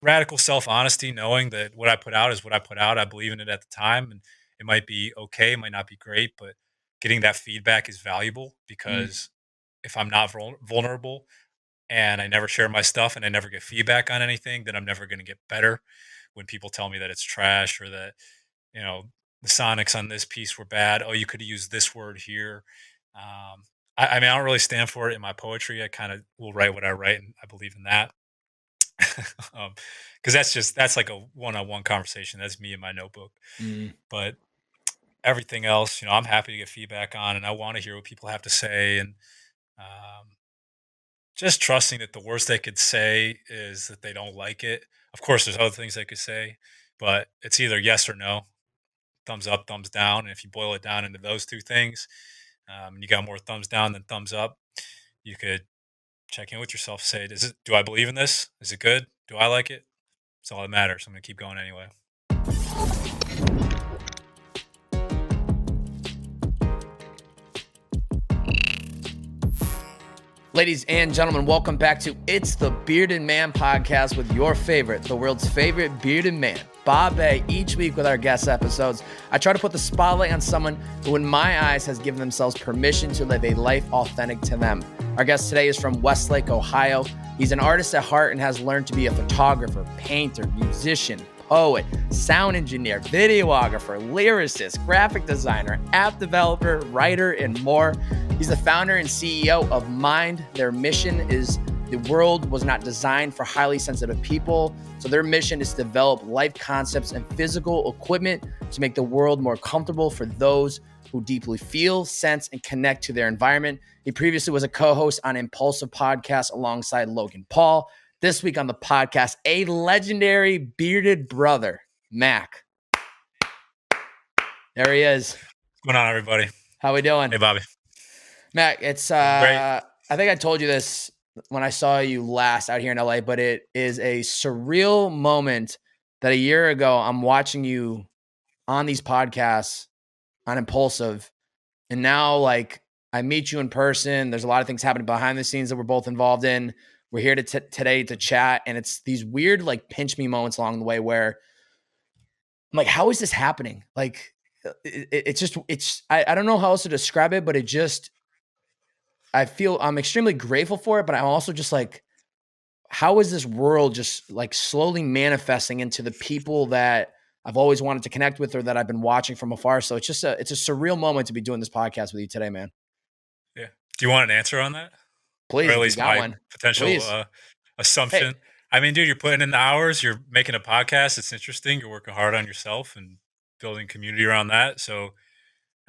radical self-honesty, knowing that what I put out is what I put out. I believe in it at the time, and it might be okay, it might not be great, but getting that feedback is valuable Mm, because if I'm not vulnerable and I never share my stuff and I never get feedback on anything, then I'm never going to get better. When people tell me that it's trash or that, you know, the sonics on this piece were bad, oh, you could have used this word here. I mean, I don't really stand for it in my poetry. I kind of will write what I write, and I believe in that. um, because that's like a one-on-one conversation. That's me in my notebook. mm. But everything else, I'm happy to get feedback on, and I want to hear what people have to say, and um, just trusting that the worst they could say is that they don't like it. Of course, there's other things they could say, but it's either yes or no, thumbs up, thumbs down. And if you boil it down into those two things, and you got more thumbs down than thumbs up, you could check in with yourself. Say, do I believe in this? Is it good? Do I like it? That's all that matters. I'm gonna keep going anyway. Ladies and gentlemen, welcome back to It's the Bearded Man podcast with your favorite, the world's favorite bearded man, Bobbbaaaay. Each week with our guest episodes, I try to put the spotlight on someone who, in my eyes, has given themselves permission to live a life authentic to them. Our guest today is from Westlake, Ohio. He's an artist at heart and has learned to be a photographer, painter, musician, poet, sound engineer, videographer, lyricist, graphic designer, app developer, writer, and more. He's the founder and CEO of Mind. Their mission is the world was not designed for highly sensitive people. So their mission is to develop life concepts and physical equipment to make the world more comfortable for those who deeply feel, sense, and connect to their environment. He previously was a co-host on Impulsive Podcast alongside Logan Paul. This week on the podcast, a legendary bearded brother, Mac. There he is. What's going on, everybody? How we doing? Hey, Bobby. Mac, it's Doing great. I think I told you this when I saw you last out here in LA, but it is a surreal moment that a year ago I'm watching you on these podcasts on Impulsive, and now like I meet you in person. There's a lot of things happening behind the scenes that we're both involved in. We're here today to chat, and it's these weird like pinch me moments along the way where I'm like, how is this happening? Like, I don't know how else to describe it, but I feel I'm extremely grateful for it, but I'm also just like, how is this world just like slowly manifesting into the people that I've always wanted to connect with or that I've been watching from afar? So it's a surreal moment to be doing this podcast with you today, man. Yeah. Do you want an answer on that, or Please, at if you least got my one, potential please. Hey, assumption? I mean, dude, you're putting in the hours. You're making a podcast. It's interesting. You're working hard on yourself and building community around that. So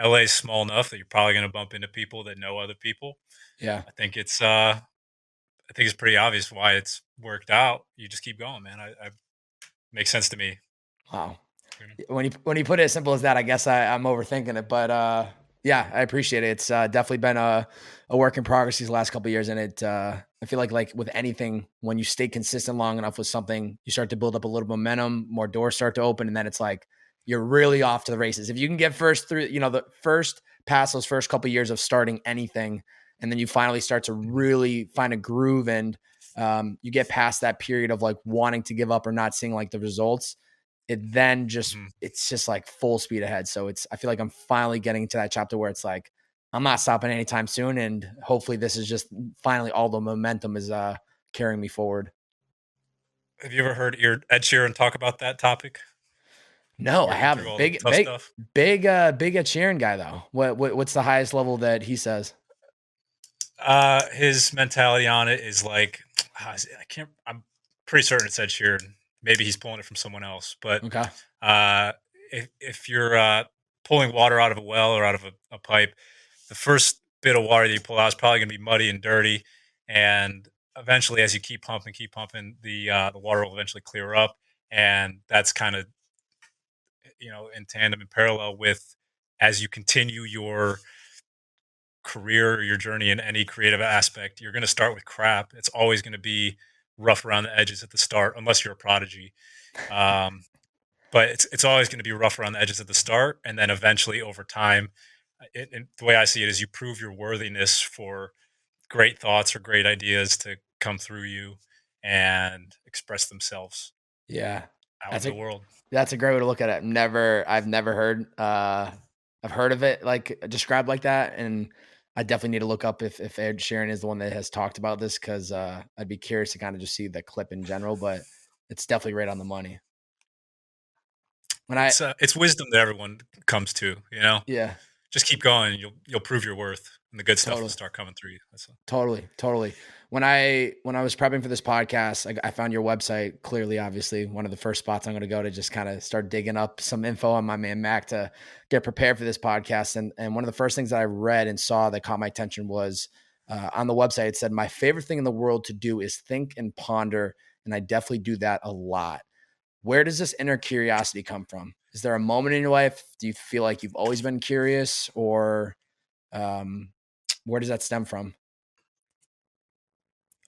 LA is small enough that you're probably going to bump into people that know other people. yeah. I think it's pretty obvious why it's worked out. You just keep going, man. I makes sense to me. Wow. You know? When you put it as simple as that, I guess I'm overthinking it, but yeah, I appreciate it. It's definitely been a work in progress these last couple of years, and I feel like with anything, when you stay consistent long enough with something, you start to build up a little momentum, more doors start to open, and then it's like you're really off to the races. If you can get first through, the first past those first couple of years of starting anything, and then you finally start to really find a groove, and you get past that period of like wanting to give up or not seeing like the results, it then just Mhm. it's just like full speed ahead. So I feel like I'm finally getting to that chapter where it's like I'm not stopping anytime soon, and hopefully this is just finally all the momentum is carrying me forward. Have you ever heard Ed Sheeran talk about that topic? No, I Working through haven't. all the Big, tough big, stuff. big Ed Sheeran guy though. What's the highest level that he says? His mentality on it is like, I can't. I'm pretty certain it said Sheeran. Maybe he's pulling it from someone else. But Okay. uh, if you're pulling water out of a well or out of a pipe, the first bit of water that you pull out is probably going to be muddy and dirty, and eventually, as you keep pumping, the water will eventually clear up, and that's kind of in tandem and parallel with as you continue your career or your journey in any creative aspect, you're going to start with crap. It's always going to be rough around the edges at the start, unless you're a prodigy. Um, but it's always going to be rough around the edges at the start, and then eventually over time, the way I see it is you prove your worthiness for great thoughts or great ideas to come through you and express themselves. Yeah. out That's in the a world. that's a great way to look at it. I've never heard I've heard of it like described like that, and I definitely need to look up if Ed Sheeran is the one that has talked about this because I'd be curious to kind of just see the clip in general, but it's definitely right on the money. When I It's wisdom that everyone comes to, you know. Yeah, Just keep going, and you'll prove your worth, and the good stuff will totally. start coming through you. That's all. Totally, totally. When I was prepping for this podcast, I found your website. Clearly, obviously, one of the first spots I'm going to go to just kind of start digging up some info on my man Mac to get prepared for this podcast. And one of the first things that I read and saw that caught my attention was on the website. It said, "My favorite thing in the world to do is think and ponder, and I definitely do that a lot." Where does this inner curiosity come from? Is there a moment in your life? Do you feel like you've always been curious, or um, where does that stem from?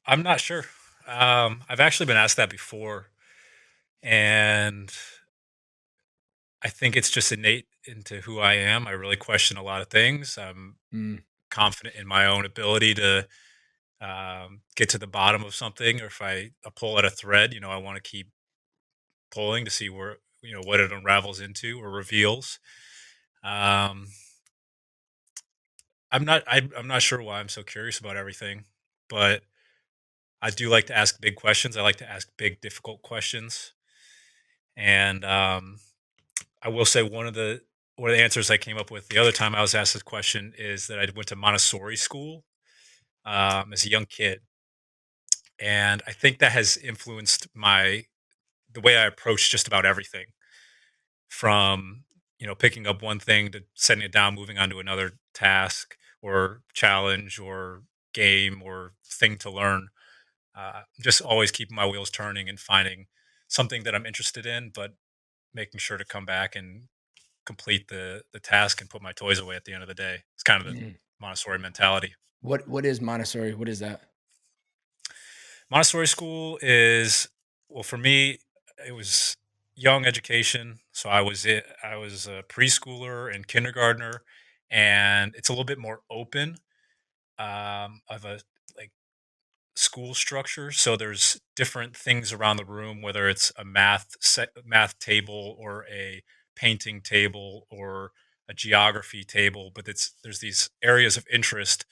I'm not sure. I've actually been asked that before, and I think it's just innate into who I am. I really question a lot of things. I'm Mm, confident in my own ability to get to the bottom of something, or if I pull at a thread, I want to keep pulling to see where what it unravels into or reveals. Um, I'm not sure why I'm so curious about everything, but I do like to ask big questions. I like to ask big, difficult questions, and I will say one of the answers I came up with the other time I was asked this question is that I went to Montessori school as a young kid, and I think that has influenced my the way I approach just about everything from picking up one thing to setting it down, moving on to another task or challenge or game or thing to learn. Just always keeping my wheels turning and finding something that I'm interested in, but making sure to come back and complete the task and put my toys away at the end of the day. It's kind of the mm. Montessori mentality. What is Montessori? What is that? Montessori school is well for me. It was young education, so I was a preschooler and kindergartner, and it's a little bit more open of a like school structure. So there's different things around the room, whether it's a math table or a painting table or a geography table. But there's these areas of interest,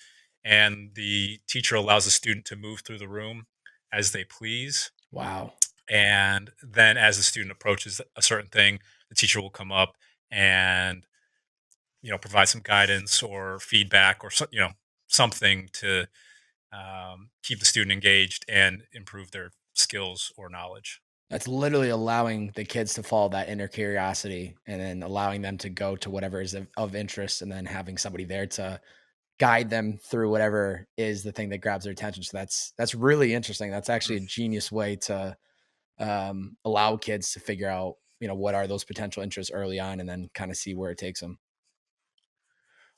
and the teacher allows the student to move through the room as they please. Wow. And then as the student approaches a certain thing, the teacher will come up and provide some guidance or feedback or something to keep the student engaged and improve their skills or knowledge. That's literally allowing the kids to follow that inner curiosity and then allowing them to go to whatever is of interest and then having somebody there to guide them through whatever is the thing that grabs their attention. So that's really interesting. That's actually a Mhm. genius way to allow kids to figure out, what are those potential interests early on and then kind of see where it takes them.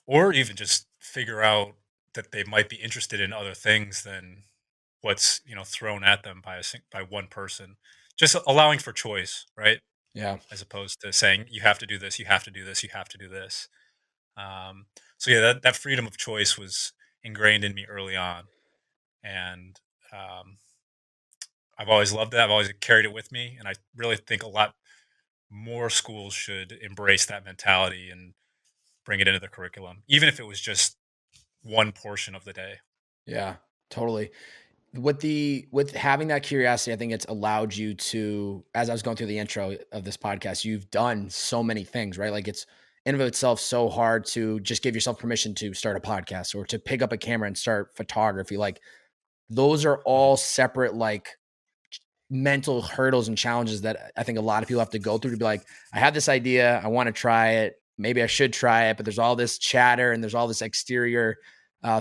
Or even just figure out that they might be interested in other things than what's thrown at them by one person. Just allowing for choice, right? Yeah. As opposed to saying you have to do this, you have to do this, you have to do this. So yeah, that freedom of choice was ingrained in me early on, and um, I've always loved it. I've always carried it with me, and I really think a lot more schools should embrace that mentality and bring it into the curriculum, even if it was just one portion of the day. Yeah, totally. With having that curiosity, I think it's allowed you to, as I was going through the intro of this podcast, you've done so many things, right? Like it's in and of itself so hard to just give yourself permission to start a podcast or to pick up a camera and start photography. Like those are Mhm. all separate, like mental hurdles and challenges that I think a lot of people have to go through to be like, I have this idea, I want to try it. Maybe I should try it, but there's all this chatter and there's all this exterior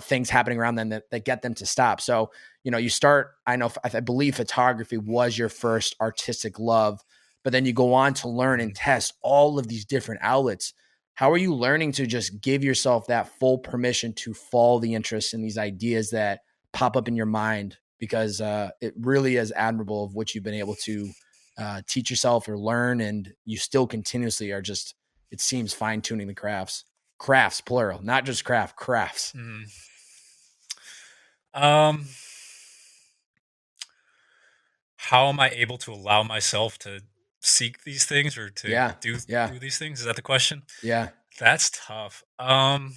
things happening around them that get them to stop. So, you start, I believe photography was your first artistic love, but then you go on to learn and Mhm. test all of these different outlets. How are you learning to just give yourself that full permission to follow the interest in these ideas that pop up in your mind because it really is admirable of what you've been able to teach yourself or learn, and you still continuously are just. It seems fine tuning the crafts plural, not just crafts. Mhm. Um, how am I able to allow myself to seek these things or to Yeah. Yeah. do these things? Is that the question? Yeah. That's tough. I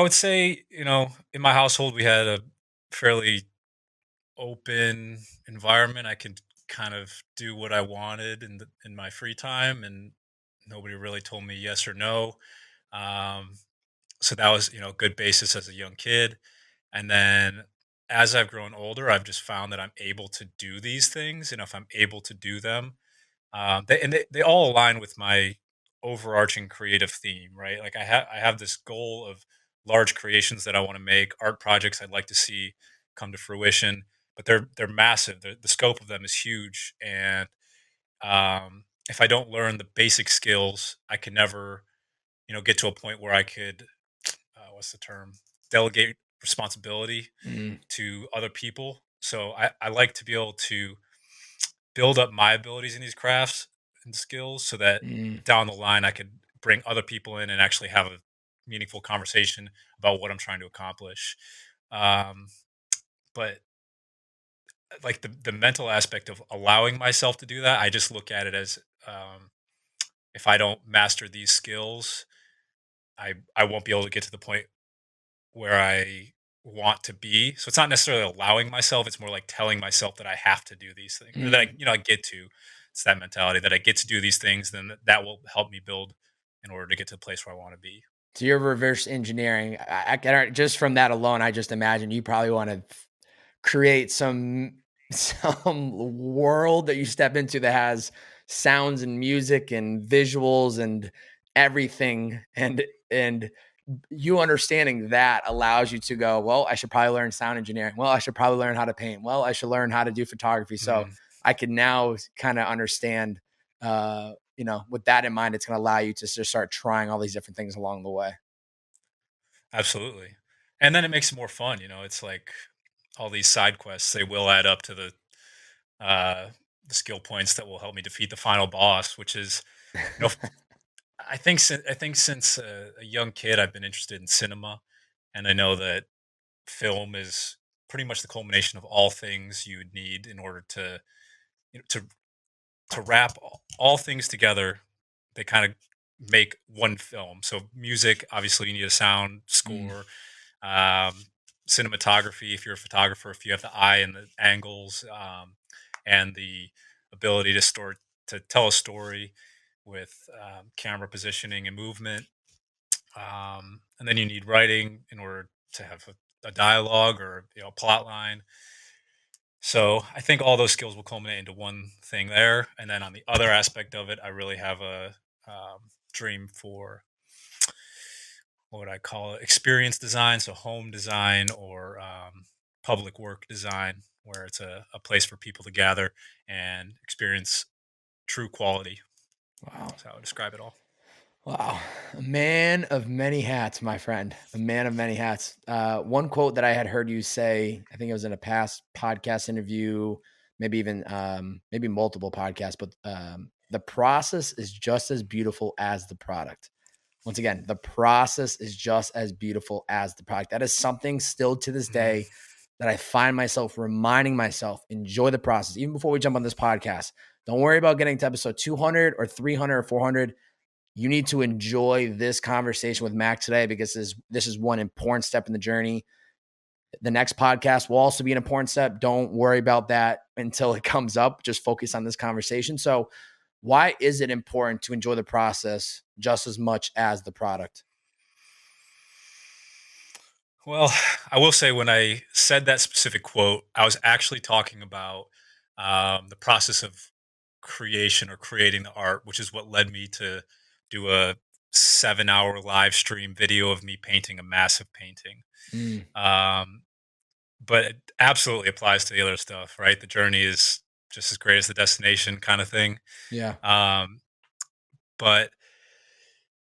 would say, in my household, we had a fairly open environment. I could kind of do what I wanted in my free time, and nobody really told me yes or no. Um, so that was, a good basis as a young kid. And then as I've grown older, I've just found that I'm able to do these things, and if I'm able to do them, they all align with my overarching creative theme, right? Like I have this goal of large creations that I want to make, art projects I'd like to see come to fruition, but they're massive. The scope of them is huge, and if I don't learn the basic skills, I can never, get to a point where I could, what's the term, delegate responsibility Mm, to other people. So I like to be able to build up my abilities in these crafts and skills so that mm, down the line I could bring other people in and actually have a meaningful conversation about what I'm trying to accomplish. Um, but like the mental aspect of allowing myself to do that, I just look at it as, if I don't master these skills, I won't be able to get to the point where I want to be. So it's not necessarily allowing myself, it's more like telling myself that I have to do these things or that mm. I get to. It's that mentality that I get to do these things, then that will help me build in order to get to the place where I want to be. So you're reverse engineering. I can just from that alone, I just imagine you probably want to create some world that you step into that has sounds and music and visuals and everything and you understanding that allows you to go, well, I should probably learn sound engineering. Well, I should probably learn how to paint. Well, I should learn how to do photography. So Mm, I can now kind of understand, with that in mind, it's going to allow you to just start trying all these different things along the way. absolutely. And then it makes it more fun. It's like all these side quests, they will add up to uh, the skill points that will help me defeat the final boss, which is, you know, I think since a young kid, I've been interested in cinema, and I know that film is pretty much the culmination of all things you would need in order to, you know, to wrap all things together. They kind of make one film. So music, obviously, you need a sound Mm, score, um, cinematography. If you're a photographer, if you have the eye and the angles, and the ability to tell a story with, camera positioning and movement, and then you need writing in order to have a dialogue or plot line. So I think all those skills will culminate into one thing there. And then on the other aspect of it, I really have a, dream for, what would I call it, experience design, so home design or, public work design, where it's a place for people to gather and experience true quality. wow. That's how I would describe it all. Wow. A man of many hats, my friend. A man of many hats. One quote that I had heard you say, I think it was in a past podcast interview, maybe even maybe multiple podcasts, but the process is just as beautiful as the product. Once again, the process is just as beautiful as the product. That is something still to this Mhm. day that I find myself reminding myself, enjoy the process. Even before we jump on this podcast, don't worry about getting to episode 200 or 300 or 400. You need to enjoy this conversation with Mac today because this is one important step in the journey. The next podcast will also be an important step. Don't worry about that until it comes up. Just focus on this conversation. So, why is it important to enjoy the process just as much as the product? Well, I will say when I said that specific quote, I was actually talking about, the process of creation or creating the art, which is what led me to do a 7 hour live stream video of me painting a massive painting. Mm, Um, but it absolutely applies to the other stuff, right? The journey is just as great as the destination, kind of thing. yeah. Um, but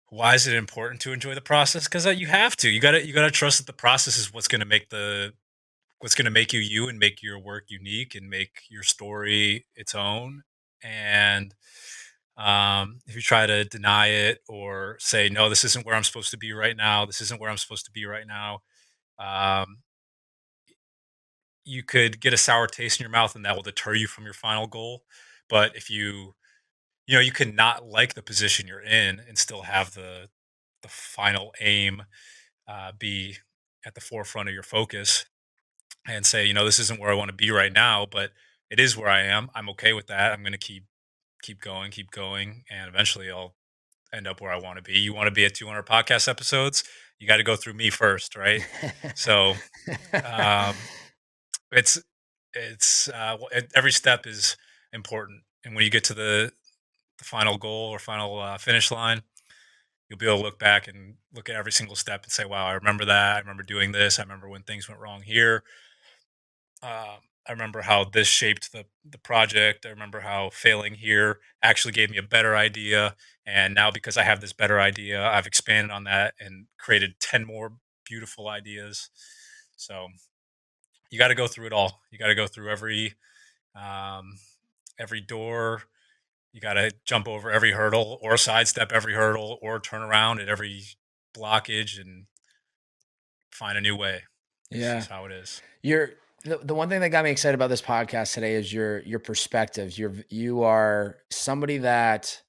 why is it important to enjoy the process? Because you have to. You gotta trust that the process is what's going to make you you and make your work unique and make your story its own. And, if you try to deny it or say, no, this isn't where I'm supposed to be right now, this isn't where I'm supposed to be right now, um, you could get a sour taste in your mouth, and that will deter you from your final goal. But if you can not like the position you're in and still have the final aim be at the forefront of your focus, and say, this isn't where I want to be right now, but it is where I am. I'm okay with that. I'm going to keep going, and eventually I'll end up where I want to be. You want to be at 200 podcast episodes, you got to go through me first, right? So um, it's every step is important, and when you get to the final goal or final finish line, you'll be able to look back and look at every single step and say, "Wow, I remember that. I remember doing this. I remember when things went wrong here. I remember how this shaped the project. I remember how failing here actually gave me a better idea. And now, because I have this better idea, I've expanded on that and created 10 more beautiful ideas." So you got to go through it all. You got to go through um, every door. You got to jump over every hurdle, or sidestep every hurdle, or turn around at every blockage and find a new way. It's Yeah. just how it is. You're the one thing that got me excited about this podcast today is your perspectives. You are somebody that,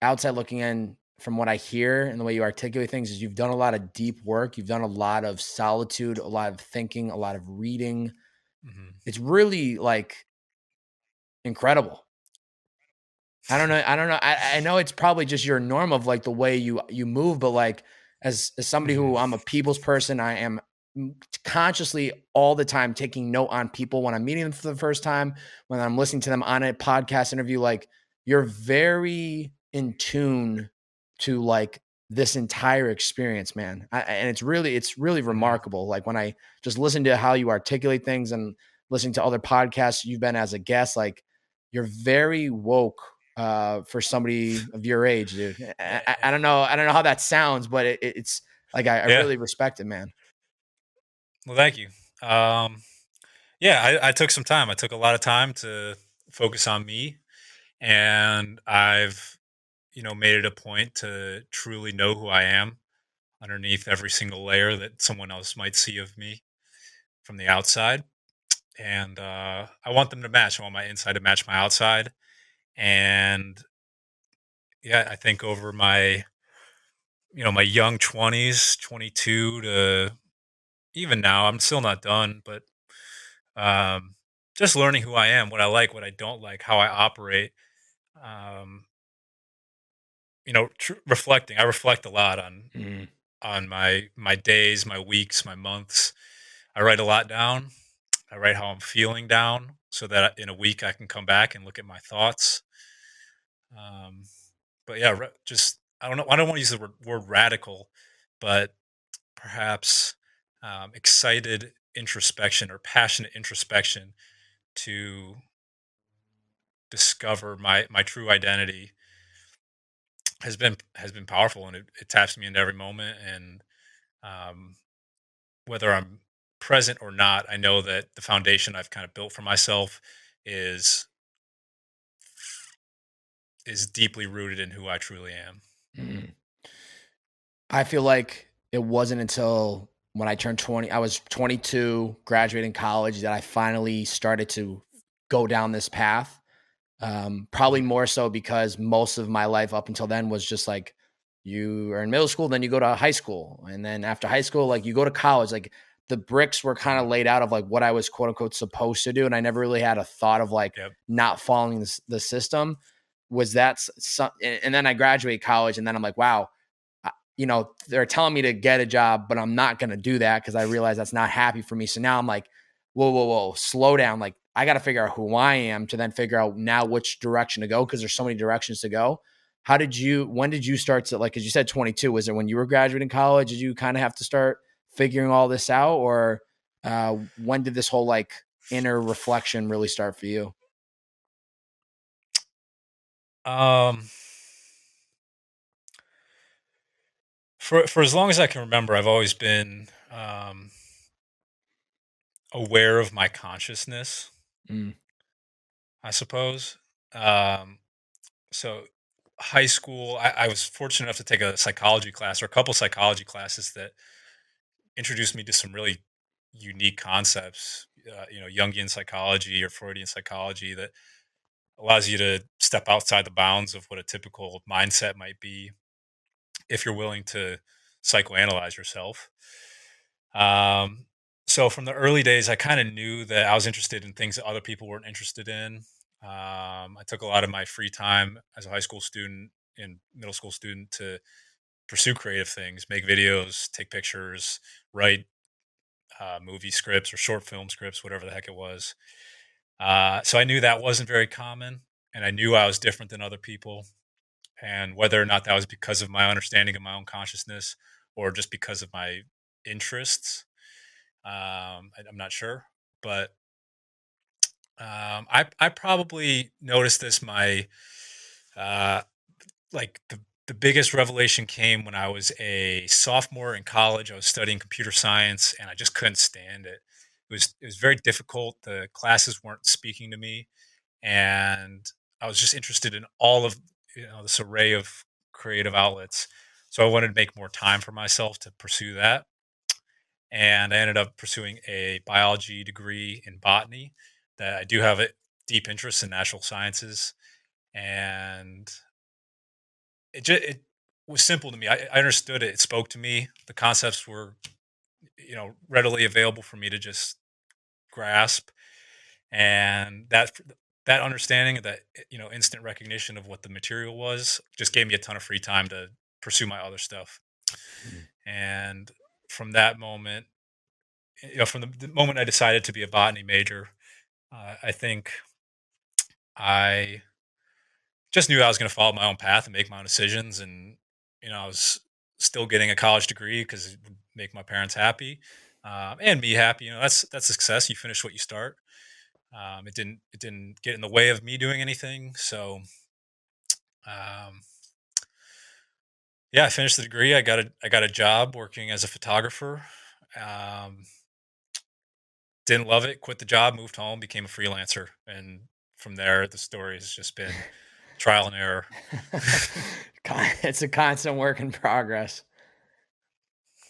outside looking in, from what I hear and the way you articulate things, is you've done a lot of deep work. You've done a lot of solitude, a lot of thinking, a lot of reading. Hmm. It's really like incredible. I don't know. I don't know. I know it's probably just your norm of like the way you move, but like as somebody Hmm. who, I'm a people's person, I am consciously all the time taking note on people when I'm meeting them for the first time, when I'm listening to them on a podcast interview. Like, you're very in tune to like this entire experience, man. And it's really Hmm. remarkable. Like, when I just listen to how you articulate things and listening to other podcasts you've been as a guest, like, you're very woke for somebody of your age, dude. I don't know. I don't know how that sounds, but it's like, I Yeah. really respect it, man. Well, thank you. Um, yeah, I took some time. I took a lot of time to focus on me, and I've made it a point to truly know who I am underneath every single layer that someone else might see of me from the outside. And I want them to match. I want my inside to match my outside. And yeah, I think over my young 20s, 22 to even now, I'm still not done, but um, just learning who I am, what I like, what I don't like, how I operate. Um, reflecting. I reflect a lot Mm. on my days, my weeks, my months. I write a lot down. I write how I'm feeling down, so that in a week I can come back and look at my thoughts. Um, but yeah, just I don't know. I don't want to use the word radical, but perhaps excited introspection or passionate introspection to discover my true identity has been powerful, and it taps me into every moment. And um, whether I'm present or not, I know that the foundation I've kind of built for myself is is deeply rooted in who I truly am. Mm. I feel like it wasn't until when I turned 20, I was 22, graduating college, that I finally started to go down this path. Probably Mhm. more so because most of my life up until then was just like, you are in middle school, then you go to high school. And then after high school, like, you go to college. Like, the bricks were kind of Mhm. laid out of like what I was quote unquote supposed to do. And I never really had a thought of like Yep. not following the system. Was that some, and then I graduate college, and then I'm like, wow, they're telling me to get a job, but I'm not going to do that because I realize that's not happy for me. So now I'm like, whoa, whoa, whoa, slow down. Like, I got to figure out who I am to then figure out now which direction to go, because there's so many directions to go. When did you start to, like, because you said 22, was it when you were graduating college? Did you kind of have to start figuring all this out? Or when did this whole like inner reflection really start for you? Um, for as long as I can remember, I've always been aware of my consciousness, Mm. I suppose. Um, so high school, I was fortunate enough to take a psychology class, or a couple psychology classes, that introduced me to some really unique concepts. Jungian psychology or Freudian psychology that allows you to step outside the bounds of what a typical mindset might be if you're willing to psychoanalyze yourself. Um, so from the early days, I kind of knew that I was interested in things that other people weren't interested in. I took a lot of my free time as a high school student and middle school student to pursue creative things, make videos, take pictures, write movie scripts or short film scripts, whatever the heck it was. So I knew that wasn't very common, and I knew I was different than other people. And whether or not that was because of my understanding of my own consciousness or just because of my interests, I'm not sure. But I probably noticed this. Uh, the biggest revelation came when I was a sophomore in college. I was studying computer science, and I just couldn't stand it. It was very difficult. The classes weren't speaking to me, and I was just interested in all of this array of creative outlets. So I wanted to make more time for myself to pursue that, and I ended up pursuing a biology degree in botany. That I do have a deep interest in natural sciences, and it was simple to me. I understood it. It spoke to me. The concepts were readily available for me to just grasp, and that understanding of that instant recognition of what the material was just gave me a ton of free time to pursue my other stuff. Mm. And from that moment, from the moment I decided to be a botany major, I think I just knew I was going to follow my own path and make my own decisions. And I was still getting a college degree because it would make my parents happy, and me happy. That's success. You finish what you start. It didn't get in the way of me doing anything. So um, yeah, I finished the degree. I got a job working as a photographer. Um, didn't love it. Quit the job. Moved home. Became a freelancer. And from there, the story has just been trial and error. It's a constant work in progress.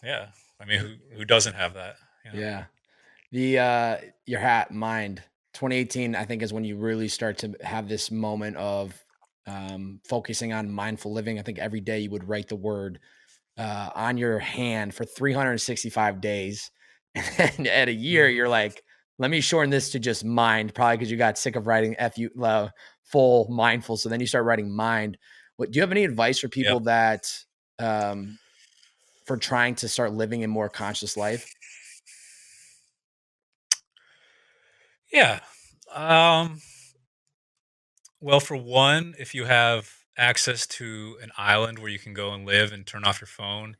Yeah, I mean, who doesn't have that? You know. Yeah. Your hat mind 2018 I think is when you really start to have this moment of focusing on mindful living. I think every day you would write the word on your hand for 365 days. And at a year, Mhm. you're like, let me shorten this to just mind, probably because you got sick of writing full mindful. So then you start writing mind. What do you have any advice for Yep. people that um, for trying to start living a more conscious life? Yeah. Um, well, for one, if you have access to an island where you can go and live and turn off your phone,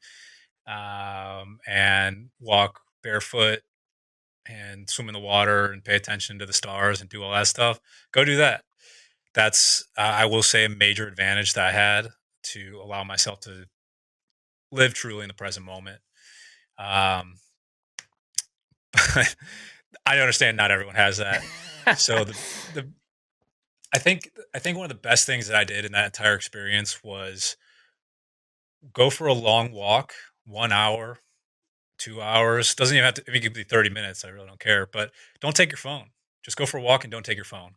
and walk barefoot and swim in the water and pay attention to the stars and do all that stuff, go do that. That's, I will say, a major advantage that I had to allow myself to live truly in the present moment. Um, I understand not everyone has that. So the I think one of the best things that I did in that entire experience was go for a long walk, 1 hour, 2 hours. Doesn't even have to. I mean, it could be 30 minutes. I really don't care. But don't take your phone. Just go for a walk and don't take your phone.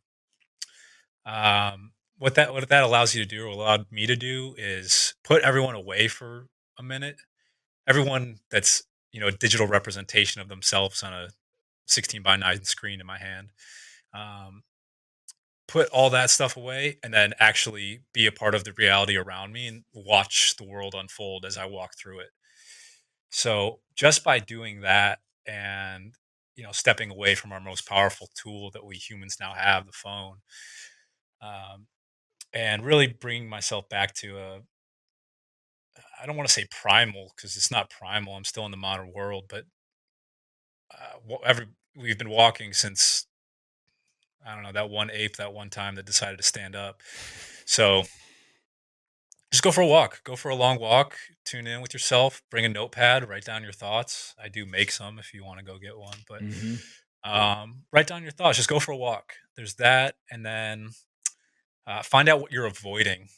What that allows you to do, or allowed me to do, is put everyone away for a minute. Everyone that's a digital representation of themselves on a 16 by 9 screen in my hand. Um, put all that stuff away and then actually be a part of the reality around me and watch the world unfold as I walk through it. So just by doing that and stepping away from our most powerful tool that we humans now have, the phone, um, and really bringing myself back to I don't want to say primal because it's not primal. I'm still in the modern world, but we've been walking since, I don't know, that one ape that one time that decided to stand up. So just go for a walk. Go for a long walk. Tune in with yourself. Bring a notepad. Write down your thoughts. I do make some if you want to go get one, but Hmm. write down your thoughts. Just go for a walk. There's that, and then find out what you're avoiding.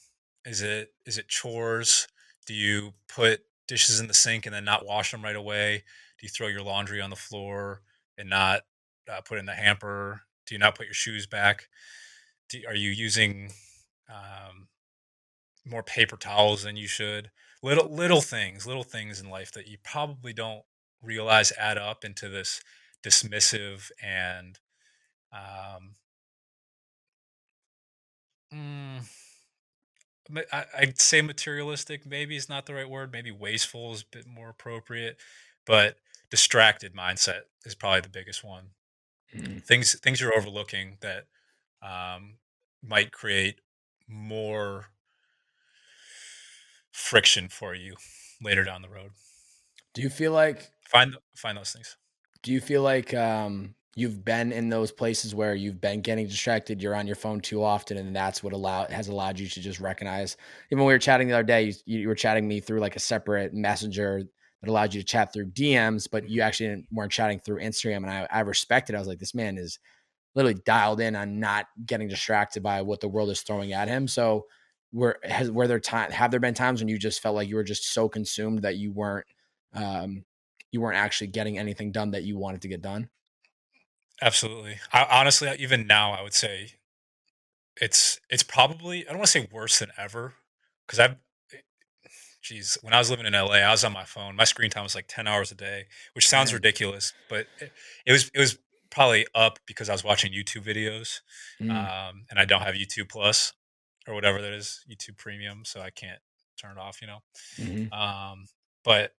Is it chores? Do you put dishes in the sink and then not wash them right away? Do you throw your laundry on the floor and not put it in the hamper? Do you not put your shoes back? Are you using um, more paper towels than you should? Little things in life that you probably don't realize add up into this dismissive and um, mm, I'd say materialistic. Maybe is not the right word. Maybe wasteful is a bit more appropriate, but distracted mindset is probably the biggest one. Mm. Things you're overlooking that um, might create more friction for you later down the road. Do you feel like Find those things. Do you feel like you've been in those places where you've been getting distracted, you're on your phone too often, and that's what has allowed you to just recognize? Even when we were chatting the other day, you were chatting me through like a separate messenger that allowed you to chat through DMs, but you actually weren't chatting through Instagram. And I respected. I was like, this man is literally dialed in on not getting distracted by what the world is throwing at him. So, have there been times when you just felt like you were just so consumed that um, you weren't actually getting anything done that you wanted to get done? Absolutely. Honestly, even now, I would say it's probably I don't want to say worse than ever because geez, when I was living in LA, I was on my phone. My screen time was like 10 hours a day, which sounds Dang. ridiculous, but it was probably up because I was watching YouTube videos, Mm, and I don't have YouTube Plus or whatever that is, YouTube Premium, so I can't turn it off. hmm. But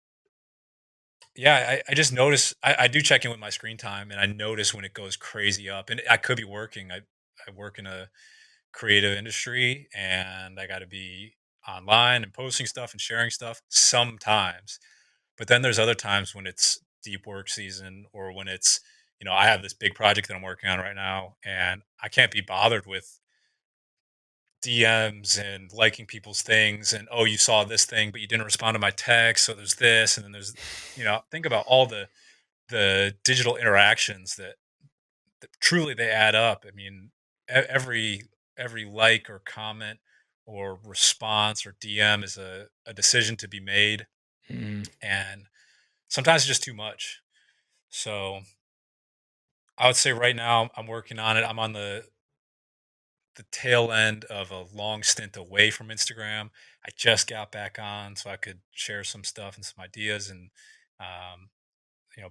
yeah, I just notice I do check in with my screen time, and I notice when it goes crazy up, and I could be working. I work in a creative industry, and I got to be online and posting stuff and sharing stuff sometimes. But then there's other times when it's deep work season, or when it's I have this big project that I'm working on right now, and I can't be bothered with DMs and liking people's things, and oh, you saw this thing but you didn't respond to my text, so there's this, and then there's think about all the digital interactions that truly they add up. I mean, every like or comment or response or DM is a decision to be made, Mm. and sometimes it's just too much. So I would say right now I'm working on it. I'm on the tail end of a long stint away from Instagram. I just got back on so I could share some stuff and some ideas, and um,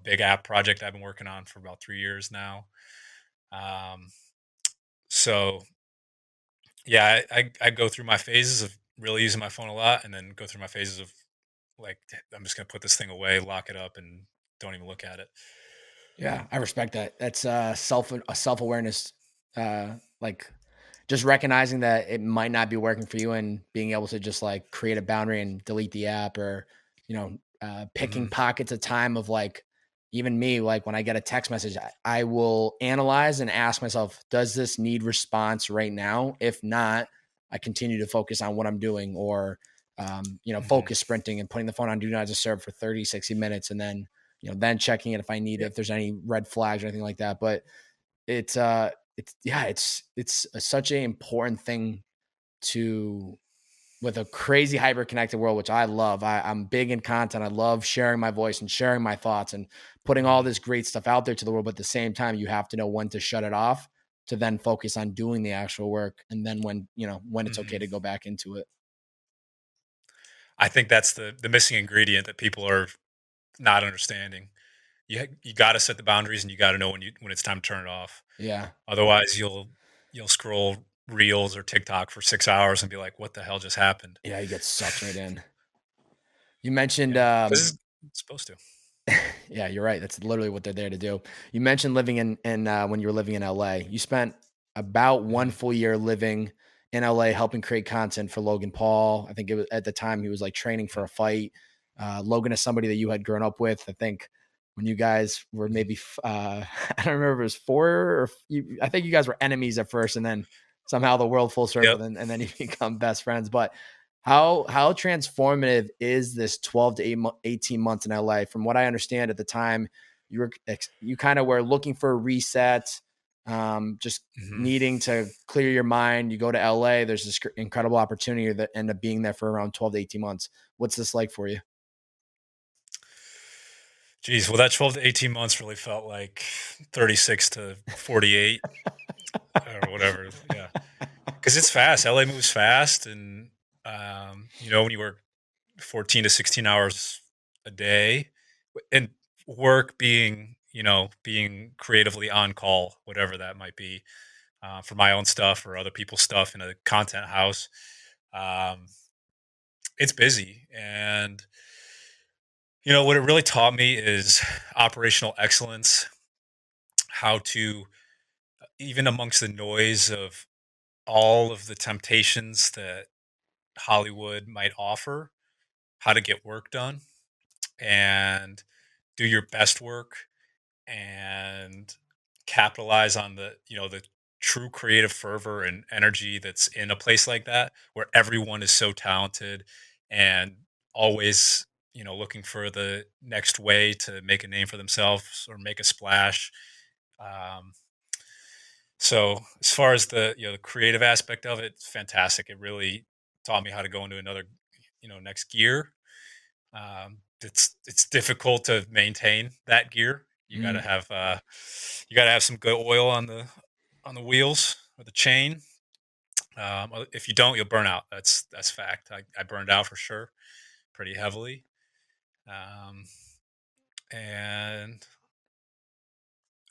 big app project I've been working on for about 3 years now. Um, so yeah, I go through my phases of really using my phone a lot, and then go through my phases of like I'm just gonna put this thing away, lock it up, and don't even look at it. Yeah, I respect that. That's self awareness, like just recognizing that it might not be working for you and being able to just like create a boundary and delete the app, or picking Hmm. pockets of time of like, even me, like when I get a text message, I will analyze and ask myself, does this need response right now? If not, I continue to focus on what I'm doing, or Hmm. focus sprinting and putting the phone on do not disturb for 30, 60 minutes, and then then checking it if I need it, Yeah. if there's any red flags or anything like that. But it's such an important thing to, with a crazy hyper connected world, which I love. I'm big in content. I love sharing my voice and sharing my thoughts and putting all Hmm. this great stuff out there to the world. But at the same time, you have to know when to shut it off to then focus on doing the actual work. And then when it's okay Hmm. to go back into it. I think that's the missing ingredient that people are not understanding. You got to set the boundaries, and you got to know when it's time to turn it off. Yeah. Otherwise, you'll scroll reels or TikTok for 6 hours and be like, "What the hell just happened?" Yeah. You get sucked right in. You mentioned, Yeah, because it's supposed to. yeah, you're right. That's literally what they're there to do. You mentioned living in when you were living in LA. You spent about one Hmm. full year living in LA, helping create content for Logan Paul. I think it was at the time he was like training for a fight. Logan is somebody that you had grown up with. I think when you guys were Hmm. maybe, I don't remember if it was four or I think you guys were enemies at first, and then somehow the world full Yep. circle, and then you become best friends. But how transformative is this 12 to 18 months in LA? From what I understand at the time, you kind of were looking for a reset, just Hmm. needing to clear your mind. You go to LA, there's this incredible opportunity that end up being there for around 12 to 18 months. What's this like for you? Geez, well, that 12 to 18 months really felt like 36 to 48 or whatever. Yeah. Because it's fast. LA moves fast. And, when you work 14 to 16 hours a day and work being creatively on call, whatever that might be, for my own stuff or other people's stuff in a content house. Um, it's busy. And, what it really taught me is operational excellence, how to, even amongst the noise of all of the temptations that Hollywood might offer, how to get work done and do your best work and capitalize on the true creative fervor and energy that's in a place like that where everyone is so talented and always looking for the next way to make a name for themselves or make a splash. um, so as far as the creative aspect of it, it's fantastic. It really taught me how to go into another next gear. It's difficult to maintain that gear. Mm, You got to have some good oil on the wheels or the chain. If you don't, you'll burn out. That's fact. I burned out for sure, pretty heavily. Um, and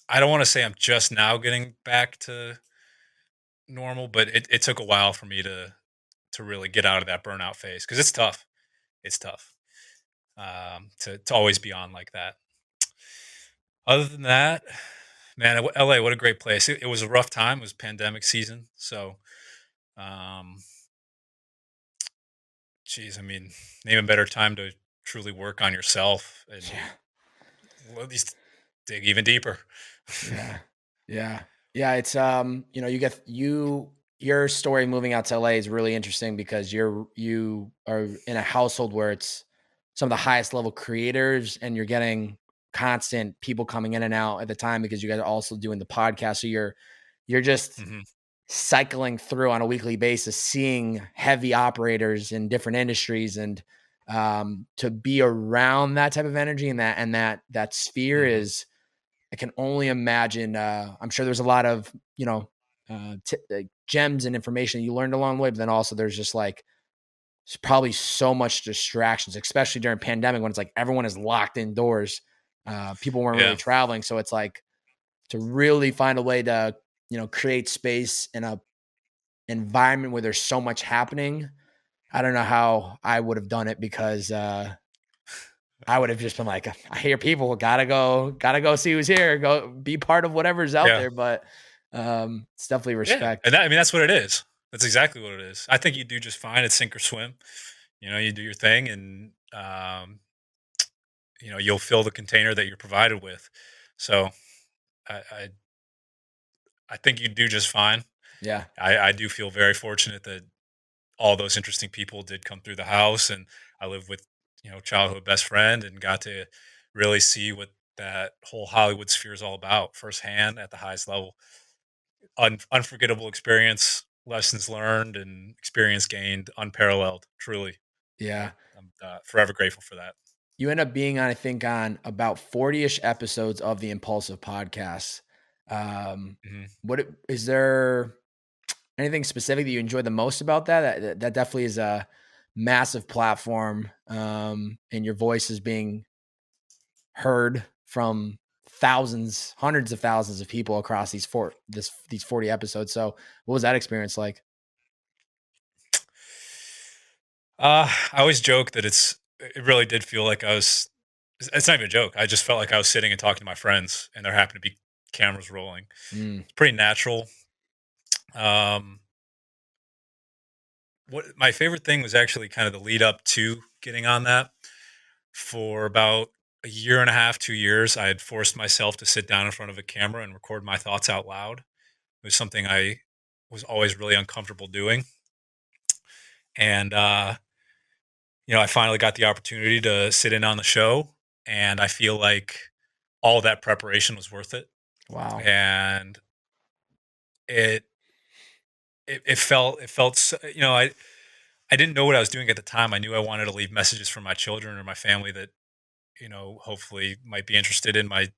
I don't want to say I'm just now getting back to normal, but it took a while for me to really get out of that burnout phase because it's tough. It's tough to always be on like that. Other than that, man, LA, what a great place. It was a rough time. It was pandemic season. So, um, geez, I mean, name a better time to truly work on yourself and yeah. well, at least dig even deeper. Yeah. Yeah. Yeah, it's your story moving out to LA is really interesting because you are in a household where it's some of the highest level creators and you're getting constant people coming in and out at the time because you guys are also doing the podcast. So you're just Hmm. cycling through on a weekly basis, seeing heavy operators in different industries and to be around that type of energy and that sphere Hmm. is I can only imagine. I'm sure there's a lot of like gems and information you learned along the way, but then also there's just like there's probably so much distractions, especially during pandemic when it's like everyone is locked indoors. People weren't really Yeah. traveling, so it's like to really find a way to create space in a environment where there's so much happening. I don't know how I would have done it because I would have just been like, I hear people, gotta go see who's here, go be part of whatever's out Yeah. there. But it's definitely Yeah. respect. And I mean, that's what it is. That's exactly what it is. I think you do just fine at sink or swim. You do your thing and, you'll fill the container that you're provided with. So I, I, I think you do just fine. Yeah, I do feel very fortunate that all those interesting people did come through the house, and I lived with childhood best friend and got to really see what that whole Hollywood sphere is all about firsthand at the highest level. Unforgettable experience, lessons learned, and experience gained, unparalleled. Truly, yeah. I'm forever grateful for that. You end up being on, I think, on about 40-ish episodes of the Impulsive podcast. Hmm. Is there anything specific that you enjoy the most about that? That definitely is a massive platform, and your voice is being heard from thousands, hundreds of thousands of people across these 40 episodes. So what was that experience like? I always joke that it really did feel like I was. It's not even a joke. I just felt like I was sitting and talking to my friends, and there happened to be cameras rolling. Mm, It's pretty natural. Um, what my favorite thing was actually kind of the lead up to getting on that. For about a year and a half, 2 years, I had forced myself to sit down in front of a camera and record my thoughts out loud. It was something I was always really uncomfortable doing, and I finally got the opportunity to sit in on the show, and I feel like all that preparation was worth it. wow. And it it felt I didn't know what I was doing at the time. I knew I wanted to leave messages for my children or my family that hopefully might be interested in my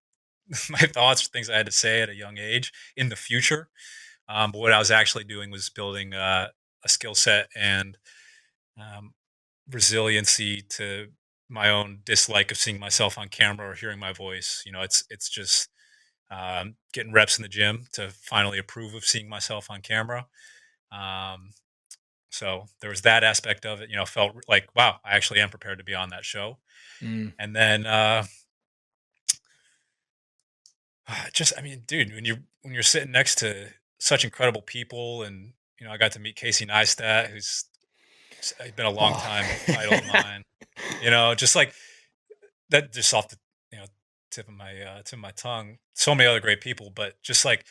my thoughts, things I had to say at a young age in the future. But what I was actually doing was building a skill set and um, resiliency to my own dislike of seeing myself on camera or hearing my voice. It's just getting reps in the gym to finally approve of seeing myself on camera. Um, so there was that aspect of it. Felt like, wow, I actually am prepared to be on that show. Mm. And then just, I mean, dude, when you're sitting next to such incredible people, and I got to meet Casey Neistat, who's been a long Oh. time idol of mine. Just like that, just off the you know tip of my tongue. So many other great people, but just like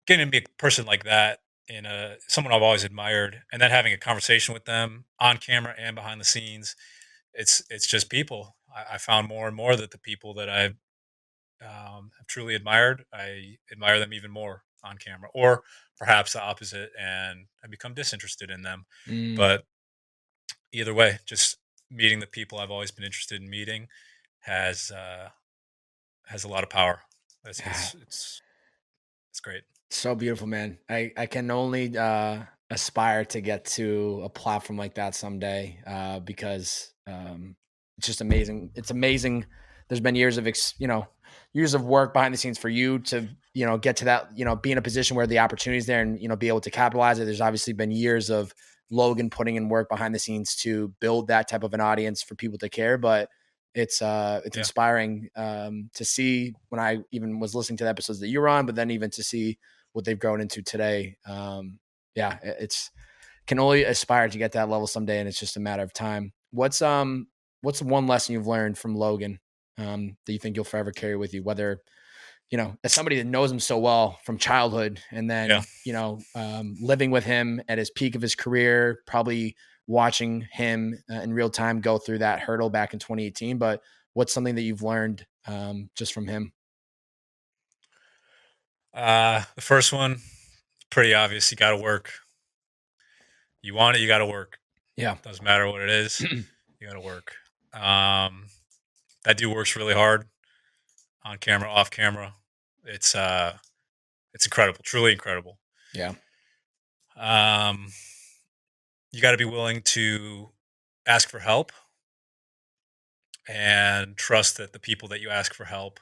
getting to be a person like that in a someone I've always admired, and then having a conversation with them on camera and behind the scenes. It's just people. I found more and more that the people that I have truly admired, I admire them even more on camera, or perhaps the opposite, and I become disinterested in them. Mm. But either way, just meeting the people I've always been interested in meeting has has a lot of power. It's Yeah. it's it's, it's great. So beautiful, man. I can only aspire to get to a platform like that someday, because it's just amazing. It's amazing. There's been years of years of work behind the scenes for you to get to that, be in a position where the opportunity's there and be able to capitalize it. There's obviously been years of Logan putting in work behind the scenes to build that type of an audience for people to care, but it's Yeah, inspiring to see when I even was listening to the episodes that you were on, but then even to see what they've grown into today. Yeah, it's can only aspire to get that level someday, and it's just a matter of time. What's one lesson you've learned from Logan that you think you'll forever carry with you? Whether as somebody that knows him so well from childhood, and yeah. then living with him at his peak of his career, probably watching him in real time go through that hurdle back in 2018. But what's something that you've learned just from him? The first one, pretty obvious. You got to work. You want it, you got to work. Yeah. Doesn't matter what it is. You got to work. Um, that dude works really hard on camera, off camera. It's uh, it's incredible, truly incredible. Yeah. Um, you got to be willing to ask for help and trust that the people that you ask for help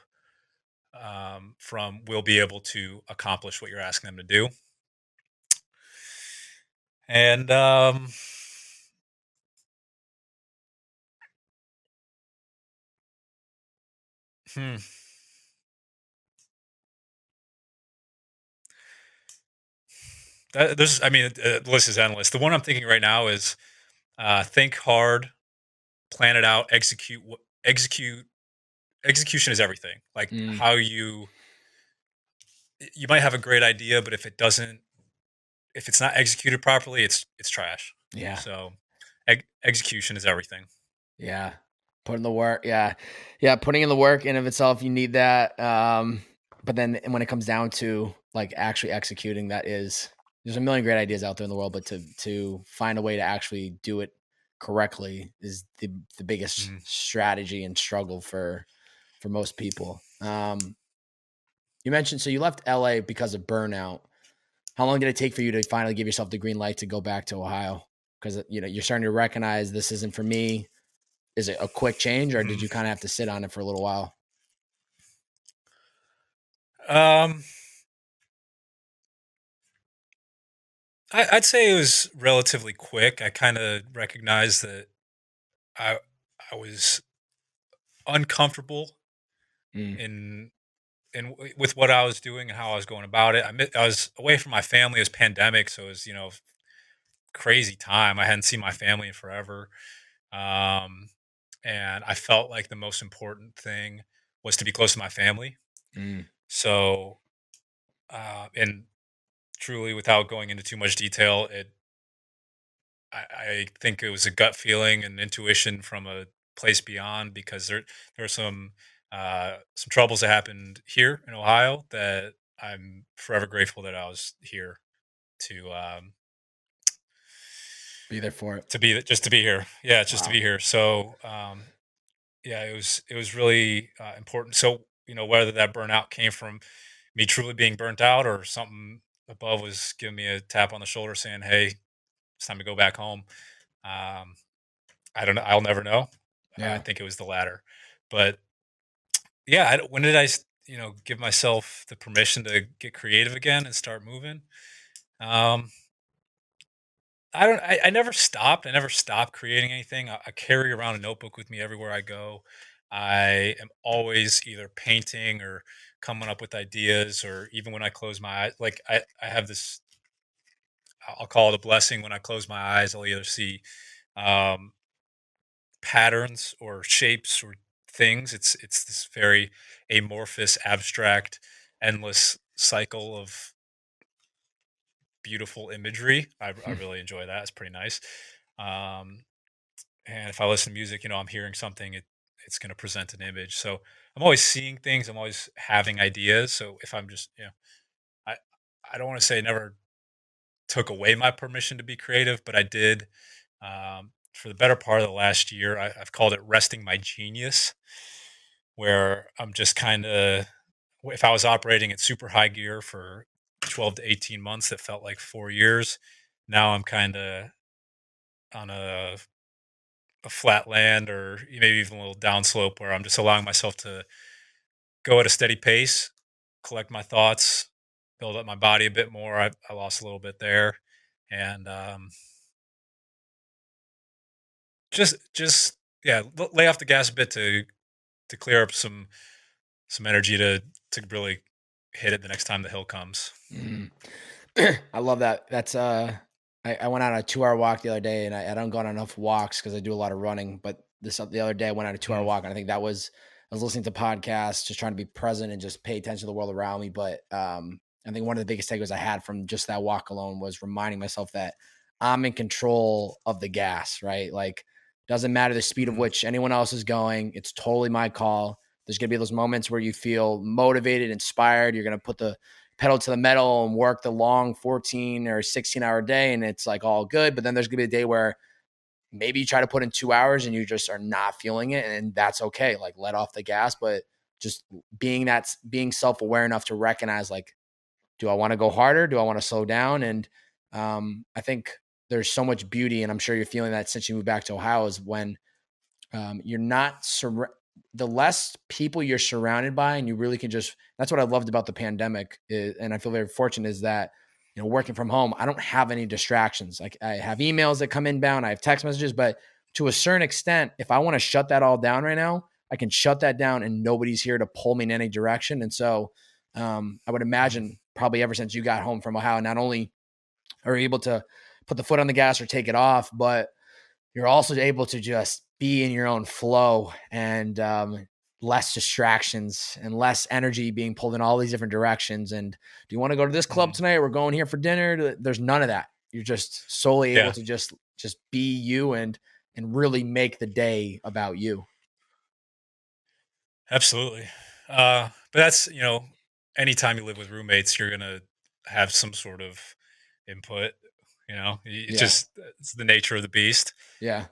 from will be able to accomplish what you're asking them to do. And hmm, I mean, the list is endless. The one I'm thinking right now is think hard, plan it out, execute. Execution is everything. Like Mm, how you might have a great idea, but if it's not executed properly, it's trash. yeah. So execution is everything. Yeah. Putting the work. Yeah. Yeah. Putting in the work in of itself, you need that. But then when it comes down to like actually executing, there's a million great ideas out there in the world, but to find a way to actually do it correctly is the biggest Mhm. strategy and struggle for most people. You mentioned, so you left LA because of burnout. How long did it take for you to finally give yourself the green light to go back to Ohio? Because you're starting to recognize this isn't for me. Is it a quick change, or did Mhm. you kind of have to sit on it for a little while? Um, I'd say it was relatively quick. I kind of recognized that I I was uncomfortable Mm, in with what I was doing and how I was going about it. I was away from my family. It was pandemic, so it was crazy time. I hadn't seen my family in forever, um, and I felt like the most important thing was to be close to my family. mm, So, and truly, without going into too much detail, I think it was a gut feeling and intuition from a place beyond, because there were some troubles that happened here in Ohio that I'm forever grateful that I was here to be there for it. to be here. Yeah, just to Wow. be here. So yeah, it was really important. So whether that burnout came from me truly being burnt out or something above was giving me a tap on the shoulder saying, "Hey, it's time to go back home." Um, I don't know. I'll never know. I Yeah. think it was the latter, but yeah. When did I give myself the permission to get creative again and start moving? Um, I don't. I never stopped. I never stopped creating anything. I carry around a notebook with me everywhere I go. I am always either painting or coming up with ideas, or even when I close my eyes. Like I have this. I'll call it a blessing. When I close my eyes, I'll either see um, patterns or shapes or things. It's this very amorphous, abstract, endless cycle of beautiful imagery. I really enjoy that. It's pretty nice. Um, and if I listen to music, I'm hearing something. It's going to present an image. So I'm always seeing things. I'm always having ideas. So if I'm just, I I don't want to say never took away my permission to be creative, but I did. For the better part of the last year, I've called it resting my genius, where I'm just kind of, if I was operating at super high gear for 12 to 18 months, that felt like 4 years. Now I'm kind of on a flat land or maybe even a little downslope where I'm just allowing myself to go at a steady pace, collect my thoughts, build up my body a bit more. I lost a little bit there, and just yeah, lay off the gas a bit to clear up some energy to really hit it the next time the hill comes. Mhm. I love that. That's I went on a 2 hour walk the other day, and I don't go on enough walks because I do a lot of running. But the other day I went on a 2 hour Mm, walk, and I think that was I was listening to podcasts, just trying to be present and just pay attention to the world around me. But I think one of the biggest takeaways I had from just that walk alone was reminding myself that I'm in control of the gas. Right, like doesn't matter the speed of mm, which anyone else is going. It's totally my call. There's gonna be those moments where you feel motivated, inspired. You're gonna put the pedal to the metal and work the long 14 or 16-hour day and it's like all good. But then there's gonna be a day where maybe you try to put in 2 hours and you just are not feeling it. And that's okay. Like let off the gas, but just being self-aware enough to recognize like, do I want to go harder? Do I want to slow down? And I think there's so much beauty, and I'm sure you're feeling that since you moved back to Ohio, is when you're not the less people you're surrounded by, and you really can just. That's what I loved about the pandemic, and I feel very fortunate is that working from home, I don't have any distractions. Like I have emails that come inbound, I have text messages, but to a certain extent, if I want to shut that all down right now, I can shut that down, and nobody's here to pull me in any direction. And so, I would mm. imagine probably ever since you got home from Ohio, not only are you able to put the foot on the gas or take it off, but you're also able to just be in your own flow and less distractions and less energy being pulled in all these different directions. And do you want to go to this club Mm. tonight? We're going here for dinner. There's none of that. You're just solely able Yeah, to just be you and really make the day about you. absolutely. But that's anytime you live with roommates, you're gonna have some sort of input. It's Yeah. just it's the nature of the beast. Yeah.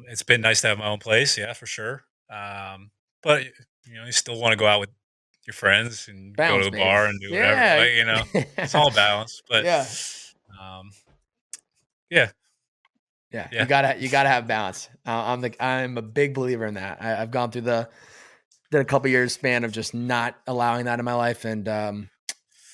It's been nice to have my own place, yeah, for sure. But you still want to go out with your friends and go to Balance, the baby. bar and do whatever. Yeah. Like, it's all balance. But Yeah. um, yeah, Yeah, yeah, you gotta have balance. I'm a big believer in that. I've gone through did a couple years span of just not allowing that in my life, and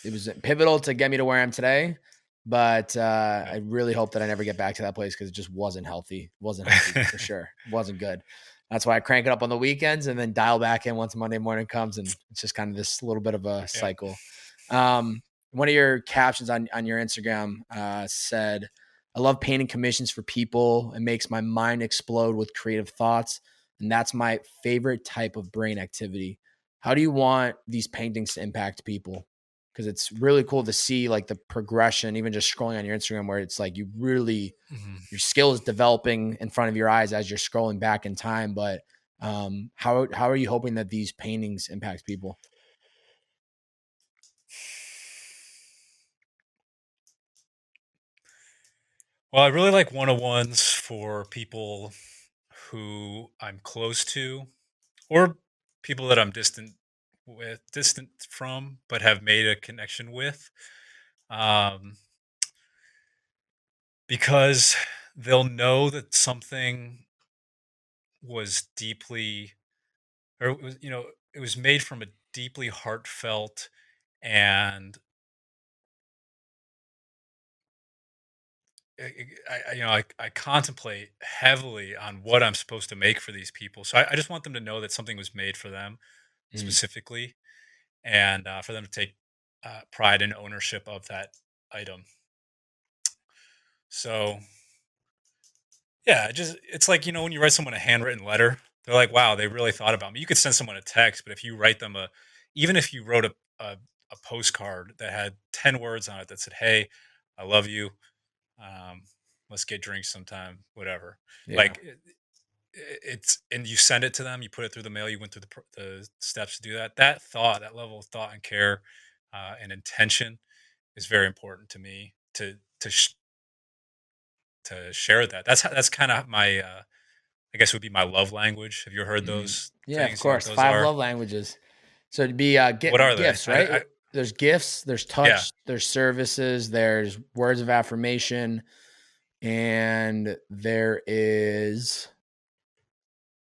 it was pivotal to get me to where I am today. But yeah. I really hope that I never get back to that place because it just wasn't healthy. It wasn't healthy for sure. It wasn't good. That's why I crank it up on the weekends and then dial back in once Monday morning comes, and it's just kind of this little bit of a Yep. cycle. One of your captions on your Instagram said, "I love painting commissions for people. It makes my mind explode with creative thoughts, and that's my favorite type of brain activity." How do you want these paintings to impact people? Because it's really cool to see like the progression, even just scrolling on your Instagram, where it's like you really Mhm. your skill is developing in front of your eyes as you're scrolling back in time. But how are you hoping that these paintings impact people? Well, I really like one-on-ones for people who I'm close to. or people that I'm distant from, but have made a connection with, um, because they'll know that something was deeply, or it was, it was made from a deeply heartfelt and I contemplate heavily on what I'm supposed to make for these people. So I just want them to know that something was made for them Mm, specifically, and for them to take pride and ownership of that item. So yeah, it's like when you write someone a handwritten letter, they're like, "Wow, they really thought about me." You could send someone a text, but if you write them even if you wrote a, a postcard that had 10 words on it that said, "Hey, I love you. Um, let's get drinks sometime," whatever. yeah. Like it's and you send it to them, you put it through the mail, you went through the steps to do that. That thought, that level of thought and care and intention is very important to me to share that. That's kind of my I guess would be my love language. Have you heard Mm. those Yeah, of things? You know what course. those 5 are? love languages. So it'd be What are they? gifts, right? I There's gifts, there's yeah, touch, there's services, there's words of affirmation, and there is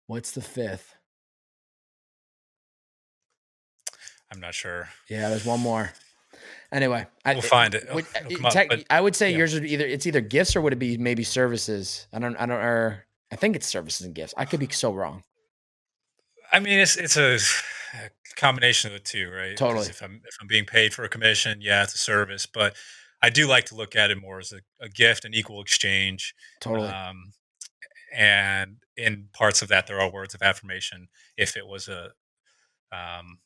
what's the fifth? I'm not sure. Yeah, there's one more. Anyway, We'll find it. It'll come up. But I would say yeah, yours would either gifts or would it be maybe services? Or I think it's services and gifts. I could be so wrong. I mean it's a combination of the two, right? Because Totally. if I'm being paid for a commission, yeah, it's a service, but I do like to look at it more as a gift, an equal exchange. Totally. Um, and in parts of that, there are words of affirmation. If it was um,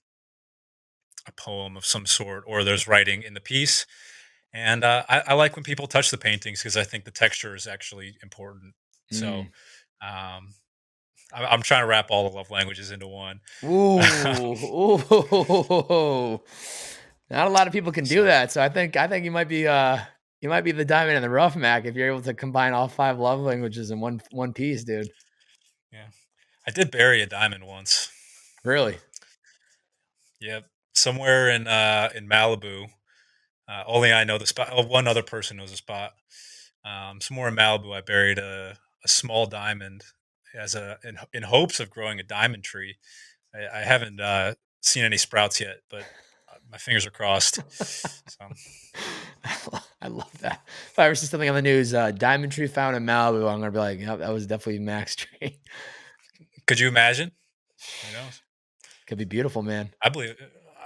a poem of some sort, or there's writing in the piece, and I like when people touch the paintings because I think the texture is actually important. So Mm. um, I'm trying to wrap all the love languages into one. Ooh, ooh. Not a lot of people can do So that. So I think you might be the diamond in the rough, Mac, if you're able to combine all 5 love languages in one piece, dude. yeah, I did bury a diamond once. Really? Yep, somewhere in Malibu. Only I know the spot. Oh, one other person knows the spot. Somewhere in Malibu, I buried a small diamond as in hopes of growing a diamond tree. I haven't seen any sprouts yet, but my fingers are crossed. So, I love that. If I ever see something on the news, diamond tree found in Malibu, I'm gonna be like, yep, that was definitely Mac's tree. could you imagine? Who knows? Could be beautiful, man. I believe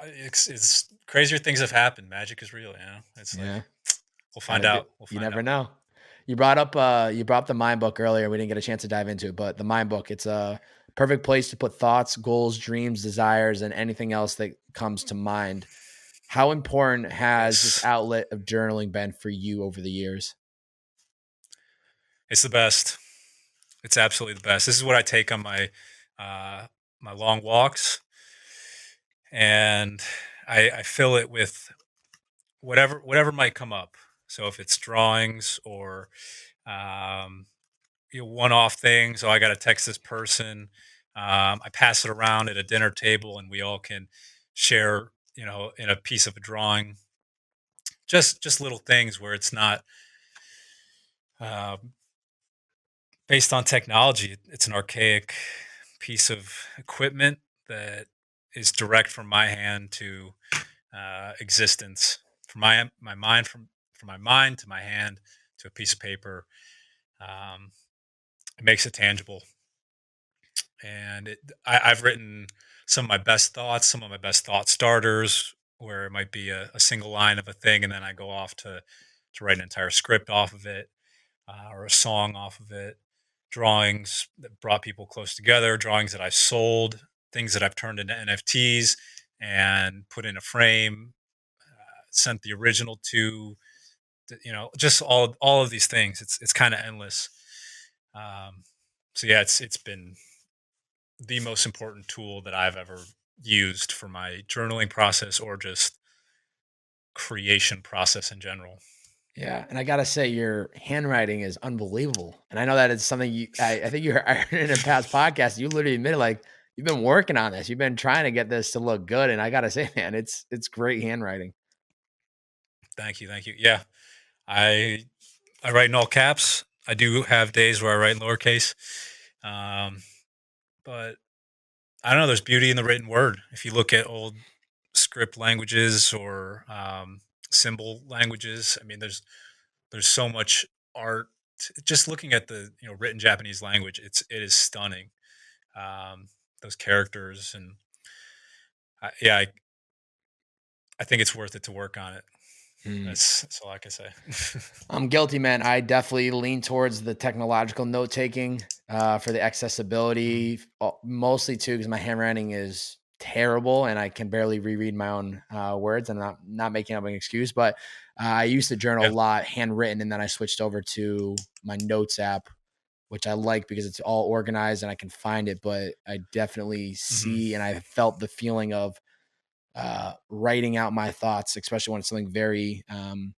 it's crazier things have happened. Magic is real. It's like Yeah. we'll find Gotta do out. We'll you find never out. know. You brought up the mind book earlier. We didn't get a chance to dive into it, but the mind book, it's a perfect place to put thoughts, goals, dreams, desires, and anything else that comes to mind. How important has this Yes, outlet of journaling been for you over the years? it's the best. It's absolutely the best. This is what I take on uh, my long walks, and I fill it with whatever might come up. So if it's drawings or um, one-off things, oh, I got to text this person. I pass it around at a dinner table, and we all can share, in a piece of a drawing. Just little things where it's not um, based on technology. It's an archaic piece of equipment that is direct from my hand to existence, from my mind, from my mind to my hand to a piece of paper. Um, it makes it tangible, and I've written some of my best thoughts, some of my best thought starters, where it might be a single line of a thing, and then I go off to write an entire script off of it, or a song off of it. Drawings that brought people close together, drawings that I've sold, things that I've turned into NFTs and put in a frame, sent the original to, just all of these things. It's kind of endless. Um, so yeah, it's been the most important tool that I've ever used for my journaling process or just creation process in general. Yeah, and I gotta say, your handwriting is unbelievable. And I know that it's something I think you heard, I heard in a past podcast. You literally admitted, like, you've been working on this. You've been trying to get this to look good, and I gotta say, man, it's great handwriting. Thank you, thank you. Yeah, I I write in all caps. I do have days where I write in lowercase, um, but I don't know. There's beauty in the written word. If you look at old script languages or symbol languages, I mean, there's so much art. Just looking at the written Japanese language, it is stunning. Um, those characters and yeah, I think it's worth it to work on it. Hmm. That's all I can say. I'm guilty, man. I definitely lean towards the technological note taking for the Mhm. accessibility, mostly too because my handwriting is terrible and I can barely reread my own words. And I'm not making up an excuse, but I used to journal a Yeah. lot handwritten, and then I switched over to my notes app, which I like because it's all organized and I can find it. But I definitely Hmm. see and I felt the feeling of writing out my thoughts, especially when it's something very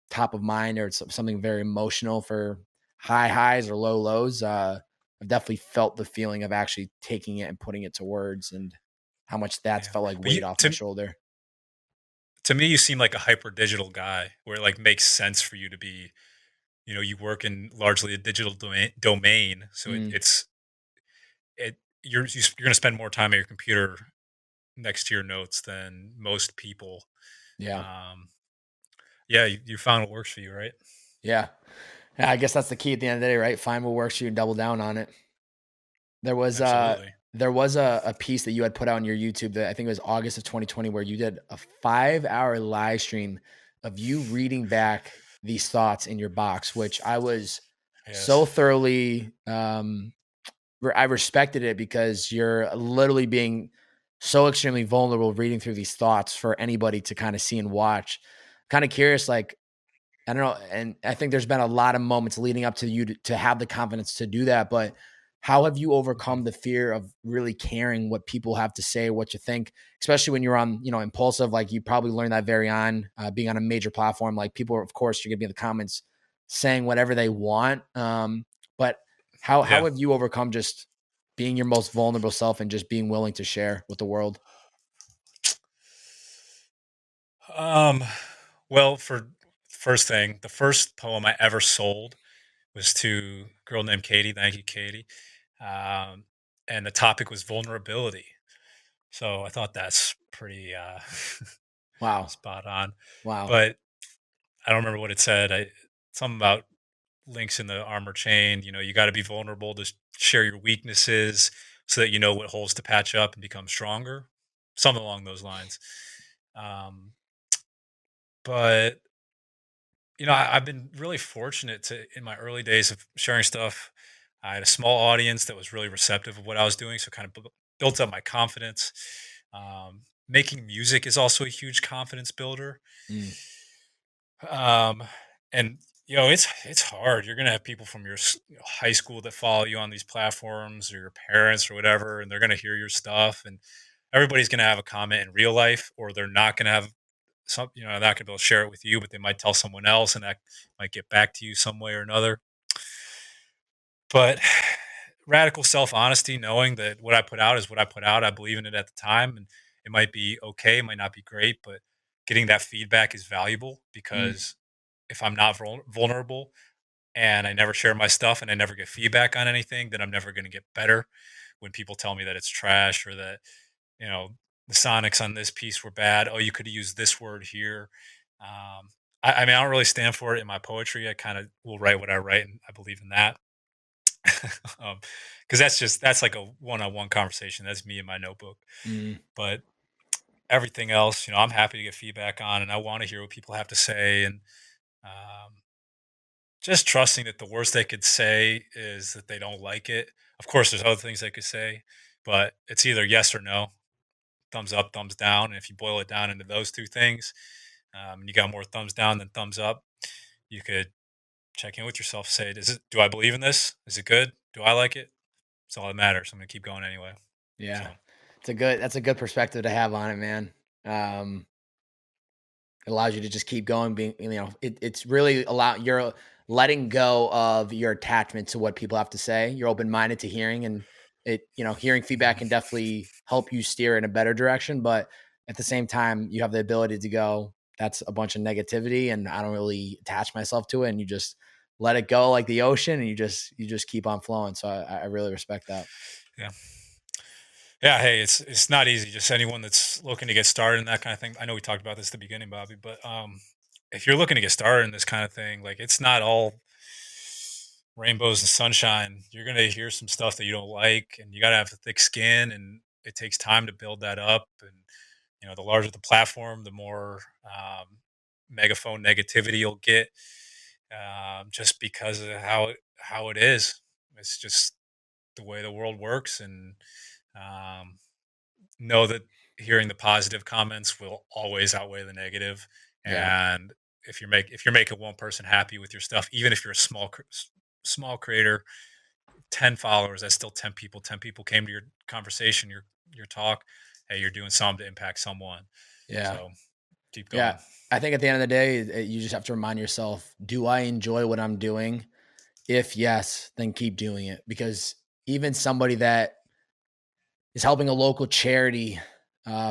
top of mind or it's something very emotional for high highs or low lows. I've definitely felt the feeling of actually taking it and putting it to words, and how much that's Yeah. felt like But weight off my shoulder. to me, you seem like a hyper digital guy, where it like makes sense for you to be. You work in largely a digital domain, so Mm, you're going to spend more time at your computer next to your notes than most people. yeah, Um, yeah, you found what works for you, right? yeah. Yeah, I guess that's the key at the end of the day, right? Find what works for you and double down on it. There was Absolutely. a piece that you had put out on your YouTube that I think it was August of 2020 where you did a 5-hour live stream of you reading back these thoughts in your box, which I was so Yes. thoroughly I respected it because you're literally being so extremely vulnerable reading through these thoughts for anybody to kind of see and watch. Kind of curious, like I don't know, and I think there's been a lot of moments leading up to you to have the confidence to do that. But how have you Mhm. overcome the fear of really caring what people have to say, what you think, especially when you're on, impulsive? Like you probably learned that very on being on a major platform. Like people, of course, you're gonna be in the comments saying whatever they want. But how Yeah. have you overcome just being your most vulnerable self and just being willing to share with the world? Um, well, for first thing, the first poem I ever sold was to a girl named Katie. Thank you, Katie. Um, and the topic was vulnerability. So I thought that's pretty Wow, spot on. wow. But I don't remember what it said. Something about links in the armor chain. You got to be vulnerable to share your weaknesses so that you know what holes to patch up and become stronger. Something along those lines. Um, but I've been really fortunate to in my early days of sharing stuff. I had a small audience that was really receptive of what I was doing, so kind of built up my confidence. Making music is also a huge confidence builder. Mm, Um, and it's hard. You're gonna have people from your high school that follow you on these platforms, or your parents, or whatever, and they're gonna hear your stuff. And everybody's gonna have a comment in real life, or they're not gonna have some. They're not gonna be able to share it with you, but they might tell someone else, and that might get back to you some way or another. But radical self honesty, knowing that what I put out is what I put out. I believe in it at the time, and it might be okay, it might not be great, but getting that feedback is valuable mm, because if I'm not vulnerable and I never share my stuff and I never get feedback on anything, then I'm never going to get better. When people tell me that it's trash or that, you know, the sonics on this piece were bad. Oh, you could have used this word here. I mean, I don't really stand for it in my poetry. I kind of will write what I write, and I believe in that. um, because that's like a one-on-one conversation. That's me in my notebook. mm, But everything else, I'm happy to get feedback on, and I want to hear what people have to say. And um, just trusting that the worst they could say is that they don't like it. Of course, there's other things they could say, but it's either yes or no, thumbs up, thumbs down. And if you boil it down into those two things, and you got more thumbs down than thumbs up, you could check in with yourself. Say, do I believe in this? Is it good? Do I like it? That's all that matters. I'm gonna keep going anyway. yeah. So That's a good perspective to have on it, man. Um, it allows you to just keep going, being, it's really you're letting go of your attachment to what people have to say. You're open minded to hearing, and hearing feedback can definitely help you steer in a better direction. But at the same time, you have the ability to go, that's a bunch of negativity and I don't really attach myself to it. And you just let it go like the ocean and you just keep on flowing. So I really respect that. Yeah. Yeah, hey, it's not easy. Just anyone that's looking to get started in that kind of thing. I know we talked about this at the beginning, Bobby, but if you're looking to get started in this kind of thing, like it's not all rainbows and sunshine. You're gonna hear some stuff that you don't like, and you gotta have thick skin, and it takes time to build that up. And the larger the platform, the more megaphone negativity you'll get, just because of how it is. It's just the way the world works, and um, know that hearing the positive comments will always outweigh the negative. Yeah. And if you're making one person happy with your stuff, even if you're a small creator, 10 followers, that's still 10 people. 10 people came to your conversation, your talk. Hey, you're doing something to impact someone. Yeah. So keep going. Yeah. I think at the end of the day, you just have to remind yourself, do I enjoy what I'm doing? If yes, then keep doing it, because even somebody that is helping a local charity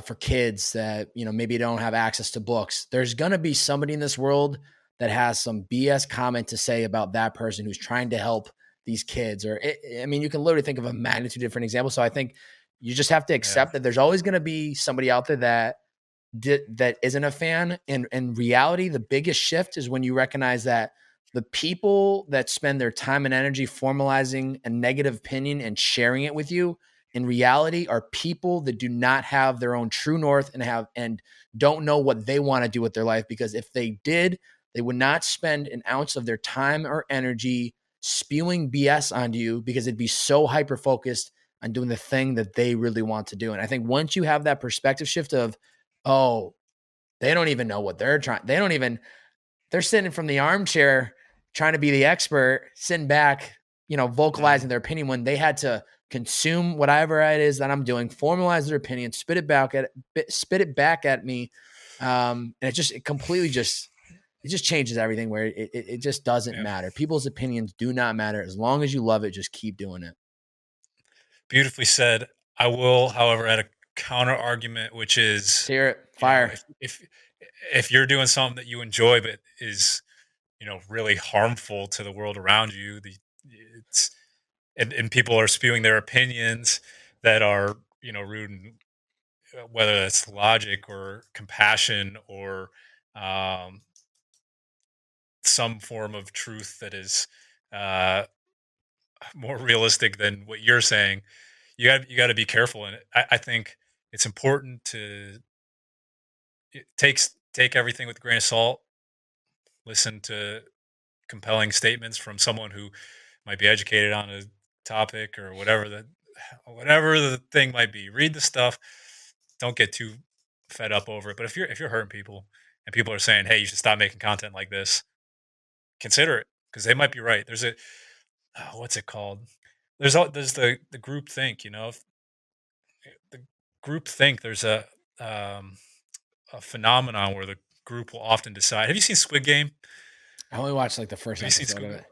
for kids that maybe don't have access to books, there's gonna be somebody in this world that has some BS comment to say about that person who's trying to help these kids. Or I mean, you can literally think of a magnitude of different examples. So I think you just have to Yeah. accept that there's always going to be somebody out there that isn't a fan. And in reality, the biggest shift is when you recognize that the people that spend their time and energy formalizing a negative opinion and sharing it with you in reality are people that do not have their own true north and don't know what they want to do with their life. Because if they did, they would not spend an ounce of their time or energy spewing BS onto you, because it'd be so hyper focused on doing the thing that they really want to do. And I think once you have that perspective shift of, oh, they don't even know what they're trying. They're sitting from the armchair trying to be the expert, sitting back, vocalizing their opinion when they had to consume whatever it is that I'm doing, formalize their opinion, spit it back at me. And it just changes everything, where it just doesn't Yeah. matter. People's opinions do not matter. As long as you love it, just keep doing it. Beautifully said. I will, however, add a counter argument, which is, Let's hear it. Fire. if you're doing something that you enjoy but is really harmful to the world around you, it's and people are spewing their opinions that are rude, and whether that's logic or compassion or um, some form of truth that is uh, more realistic than what you're saying, you got to be careful. And I think it's important to take everything with a grain of salt. Listen to compelling statements from someone who might be educated on a topic or whatever the thing might be. Read the stuff. Don't get too fed up over it. But if you're hurting people and people are saying, "Hey, you should stop making content like this," consider it, because they might be right. There's what's it called? There's the group think. The group think. There's um, a phenomenon where the group will often decide. Have you seen Squid Game? I only watched like the first Have you seen episode Squid of Game?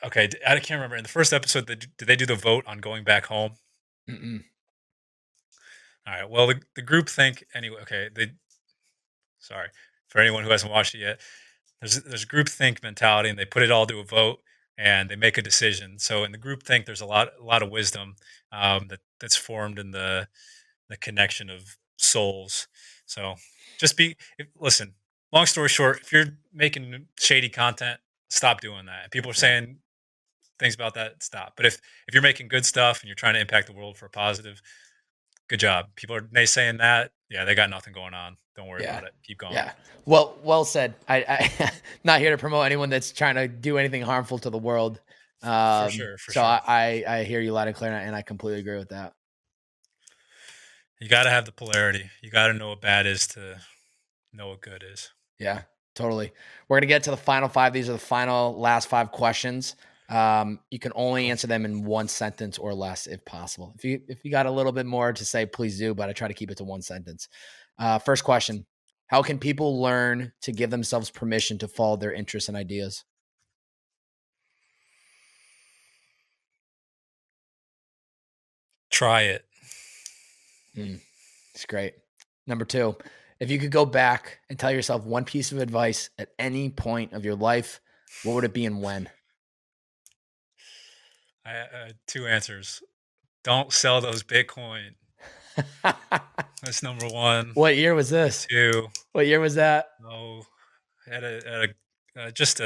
it. Okay, I can't remember. In the first episode, did they do the vote on going back home? Mm-mm. All right. Well, the group think anyway. Okay. Sorry for anyone who hasn't watched it yet. There's a group think mentality, and they put it all to a vote, and they make a decision. So in the group think, there's a lot of wisdom that's formed in the connection of souls. So just listen. Long story short, if you're making shady content, stop doing that. And people are saying things about that, stop. But if you're making good stuff and you're trying to impact the world for a positive, good job. People are naysaying that. Yeah, they got nothing going on. Don't worry Yeah. about it. Keep going. Yeah. Well said. I not here to promote anyone that's trying to do anything harmful to the world. For sure. For So sure. I hear you loud and clear, and I completely agree with that. You got to have the polarity. You got to know what bad is to know what good is. Yeah, totally. We're gonna get to the final five. These are the last five questions. You can only Cool. answer them in one sentence or less, if possible. If you got a little bit more to say, please do. But I try to keep it to one sentence. First question: how can people learn to give themselves permission to follow their interests and ideas? Try it. It's great. Number 2, if you could go back and tell yourself one piece of advice at any point of your life, what would it be and when? I 2 answers. Don't sell those Bitcoin. That's number 1. What year was Number this? 2. What year was that? Oh, just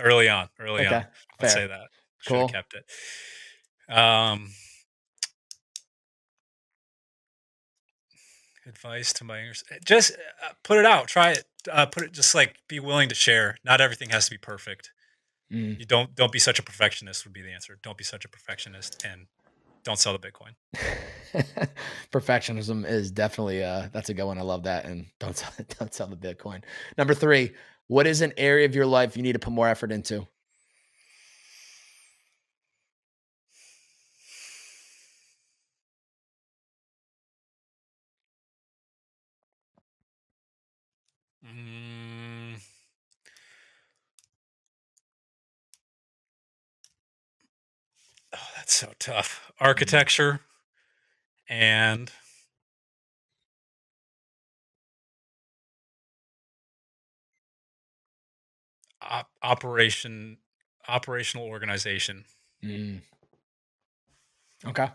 early on. Okay, Let's fair. say that. Should have Cool. kept it. Advice to my youngers: just put it out, try it, put it. Just like be willing to share. Not everything has to be perfect. You don't be such a perfectionist would be the answer. Don't be such a perfectionist, and don't sell the Bitcoin. Perfectionism is definitely that's a good one. I love that. And don't sell the Bitcoin. Number 3, what is an area of your life you need to put more effort into? Mm, oh, that's so tough. Architecture and operational organization. Okay.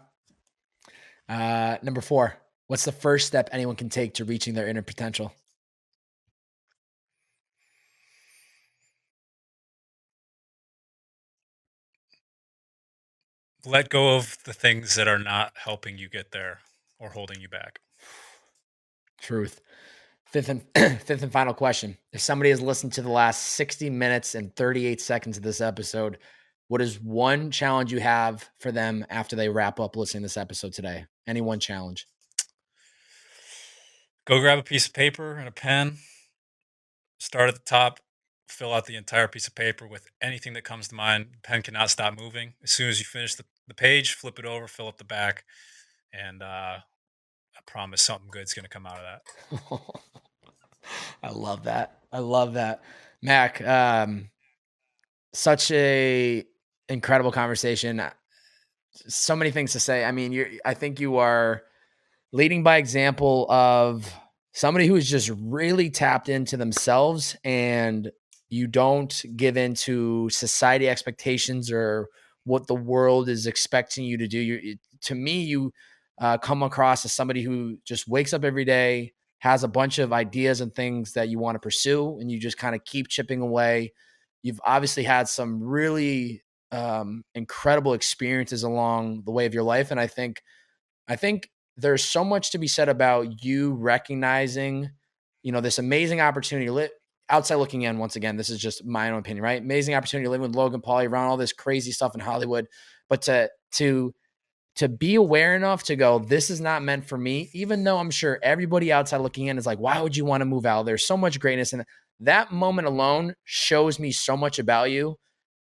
Number 4, what's the first step anyone can take to reaching their inner potential? Let go of the things that are not helping you get there or holding you back. Truth. Fifth and final question. If somebody has listened to the last 60 minutes and 38 seconds of this episode, what is one challenge you have for them after they wrap up listening to this episode today? Any one challenge? Go grab a piece of paper and a pen. Start at the top. Fill out the entire piece of paper with anything that comes to mind. The pen cannot stop moving. As soon as you finish the page, flip it over, fill up the back, and I promise something good's going to come out of that. I love that. I love that. Mac, such a incredible conversation. So many things to say. I mean, I think you are leading by example of somebody who is just really tapped into themselves, and you don't give into society expectations or what the world is expecting you to do. To me, you come across as somebody who just wakes up every day, has a bunch of ideas and things that you want to pursue, and you just kind of keep chipping away. You've obviously had some really incredible experiences along the way of your life. And I think there's so much to be said about you recognizing, this amazing opportunity outside looking in. Once again, this is just my own opinion, right? Amazing opportunity to live with Logan Paul around all this crazy stuff in Hollywood, but to be aware enough to go, this is not meant for me, even though I'm sure everybody outside looking in is like, why would you want to move out? There's so much greatness. And that moment alone shows me so much about you.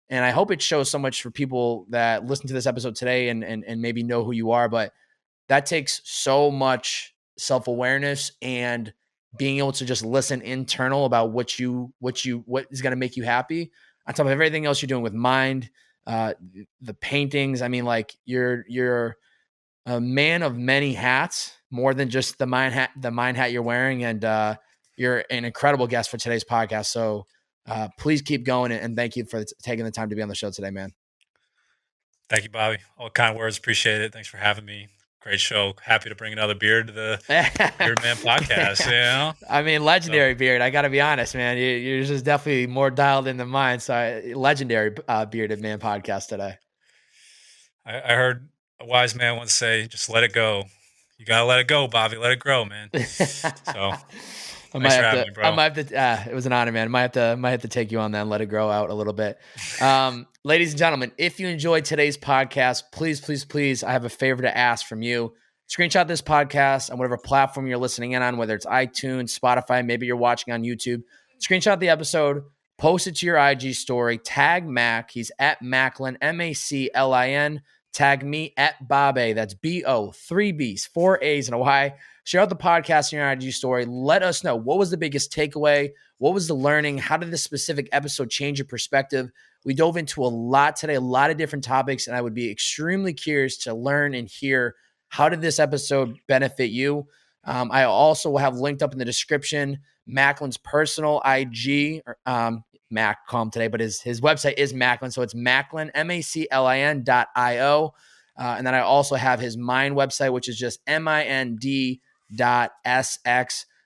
And I hope it shows so much for people that listen to this episode today and maybe know who you are. But that takes so much self-awareness and being able to just listen internal about what is going to make you happy on top of everything else you're doing with mind, the paintings. I mean, like you're a man of many hats, more than just the mind hat you're wearing. And you're an incredible guest for today's podcast. So please keep going, and thank you for taking the time to be on the show today, man. Thank you, Bobby. All kind words. Appreciate it. Thanks for having me. Great show. Happy to bring another beard to the Beard Man podcast. I mean, legendary beard. I got to be honest, man. You're just definitely more dialed in than mine. So legendary Bearded Man podcast today. I heard a wise man once say, just let it go. You got to let it go, Bobby. Let it grow, man. So I might have to, it was an honor, man. Might have to take you on that and let it grow out a little bit. Ladies and gentlemen, if you enjoyed today's podcast, please, I have a favor to ask from you. Screenshot this podcast on whatever platform you're listening in on, whether it's iTunes, Spotify, maybe you're watching on YouTube. Screenshot the episode, post it to your IG story, tag Mac. He's at Macklin, Maclin. Tag me at Bobbbaaaay. That's BO, 3 B's, 4 A's, and a Y. Share out the podcast in your IG story. Let us know, what was the biggest takeaway? What was the learning? How did this specific episode change your perspective? We dove into a lot today, a lot of different topics, and I would be extremely curious to learn and hear, how did this episode benefit you? I also will have linked up in the description Macklin's personal IG, Mac call him today, but his website is Macklin. So it's Macklin, MACLIN.io. And then I also have his Mind website, which is just MIND.SX.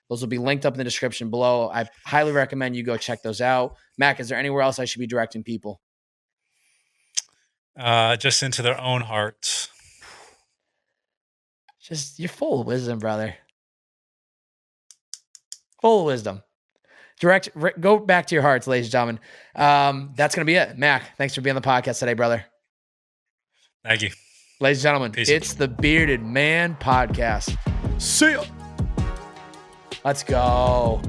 Those will be linked up in the description below. I highly recommend you go check those out. Mac, is there anywhere else I should be directing people? Just into their own hearts. Just, you're full of wisdom, brother. Full of wisdom. Go back to your hearts, ladies and gentlemen. That's going to be it. Mac, thanks for being on the podcast today, brother. Thank you. Ladies and gentlemen, Peace. It's the Bearded Man Podcast. See ya. Let's go.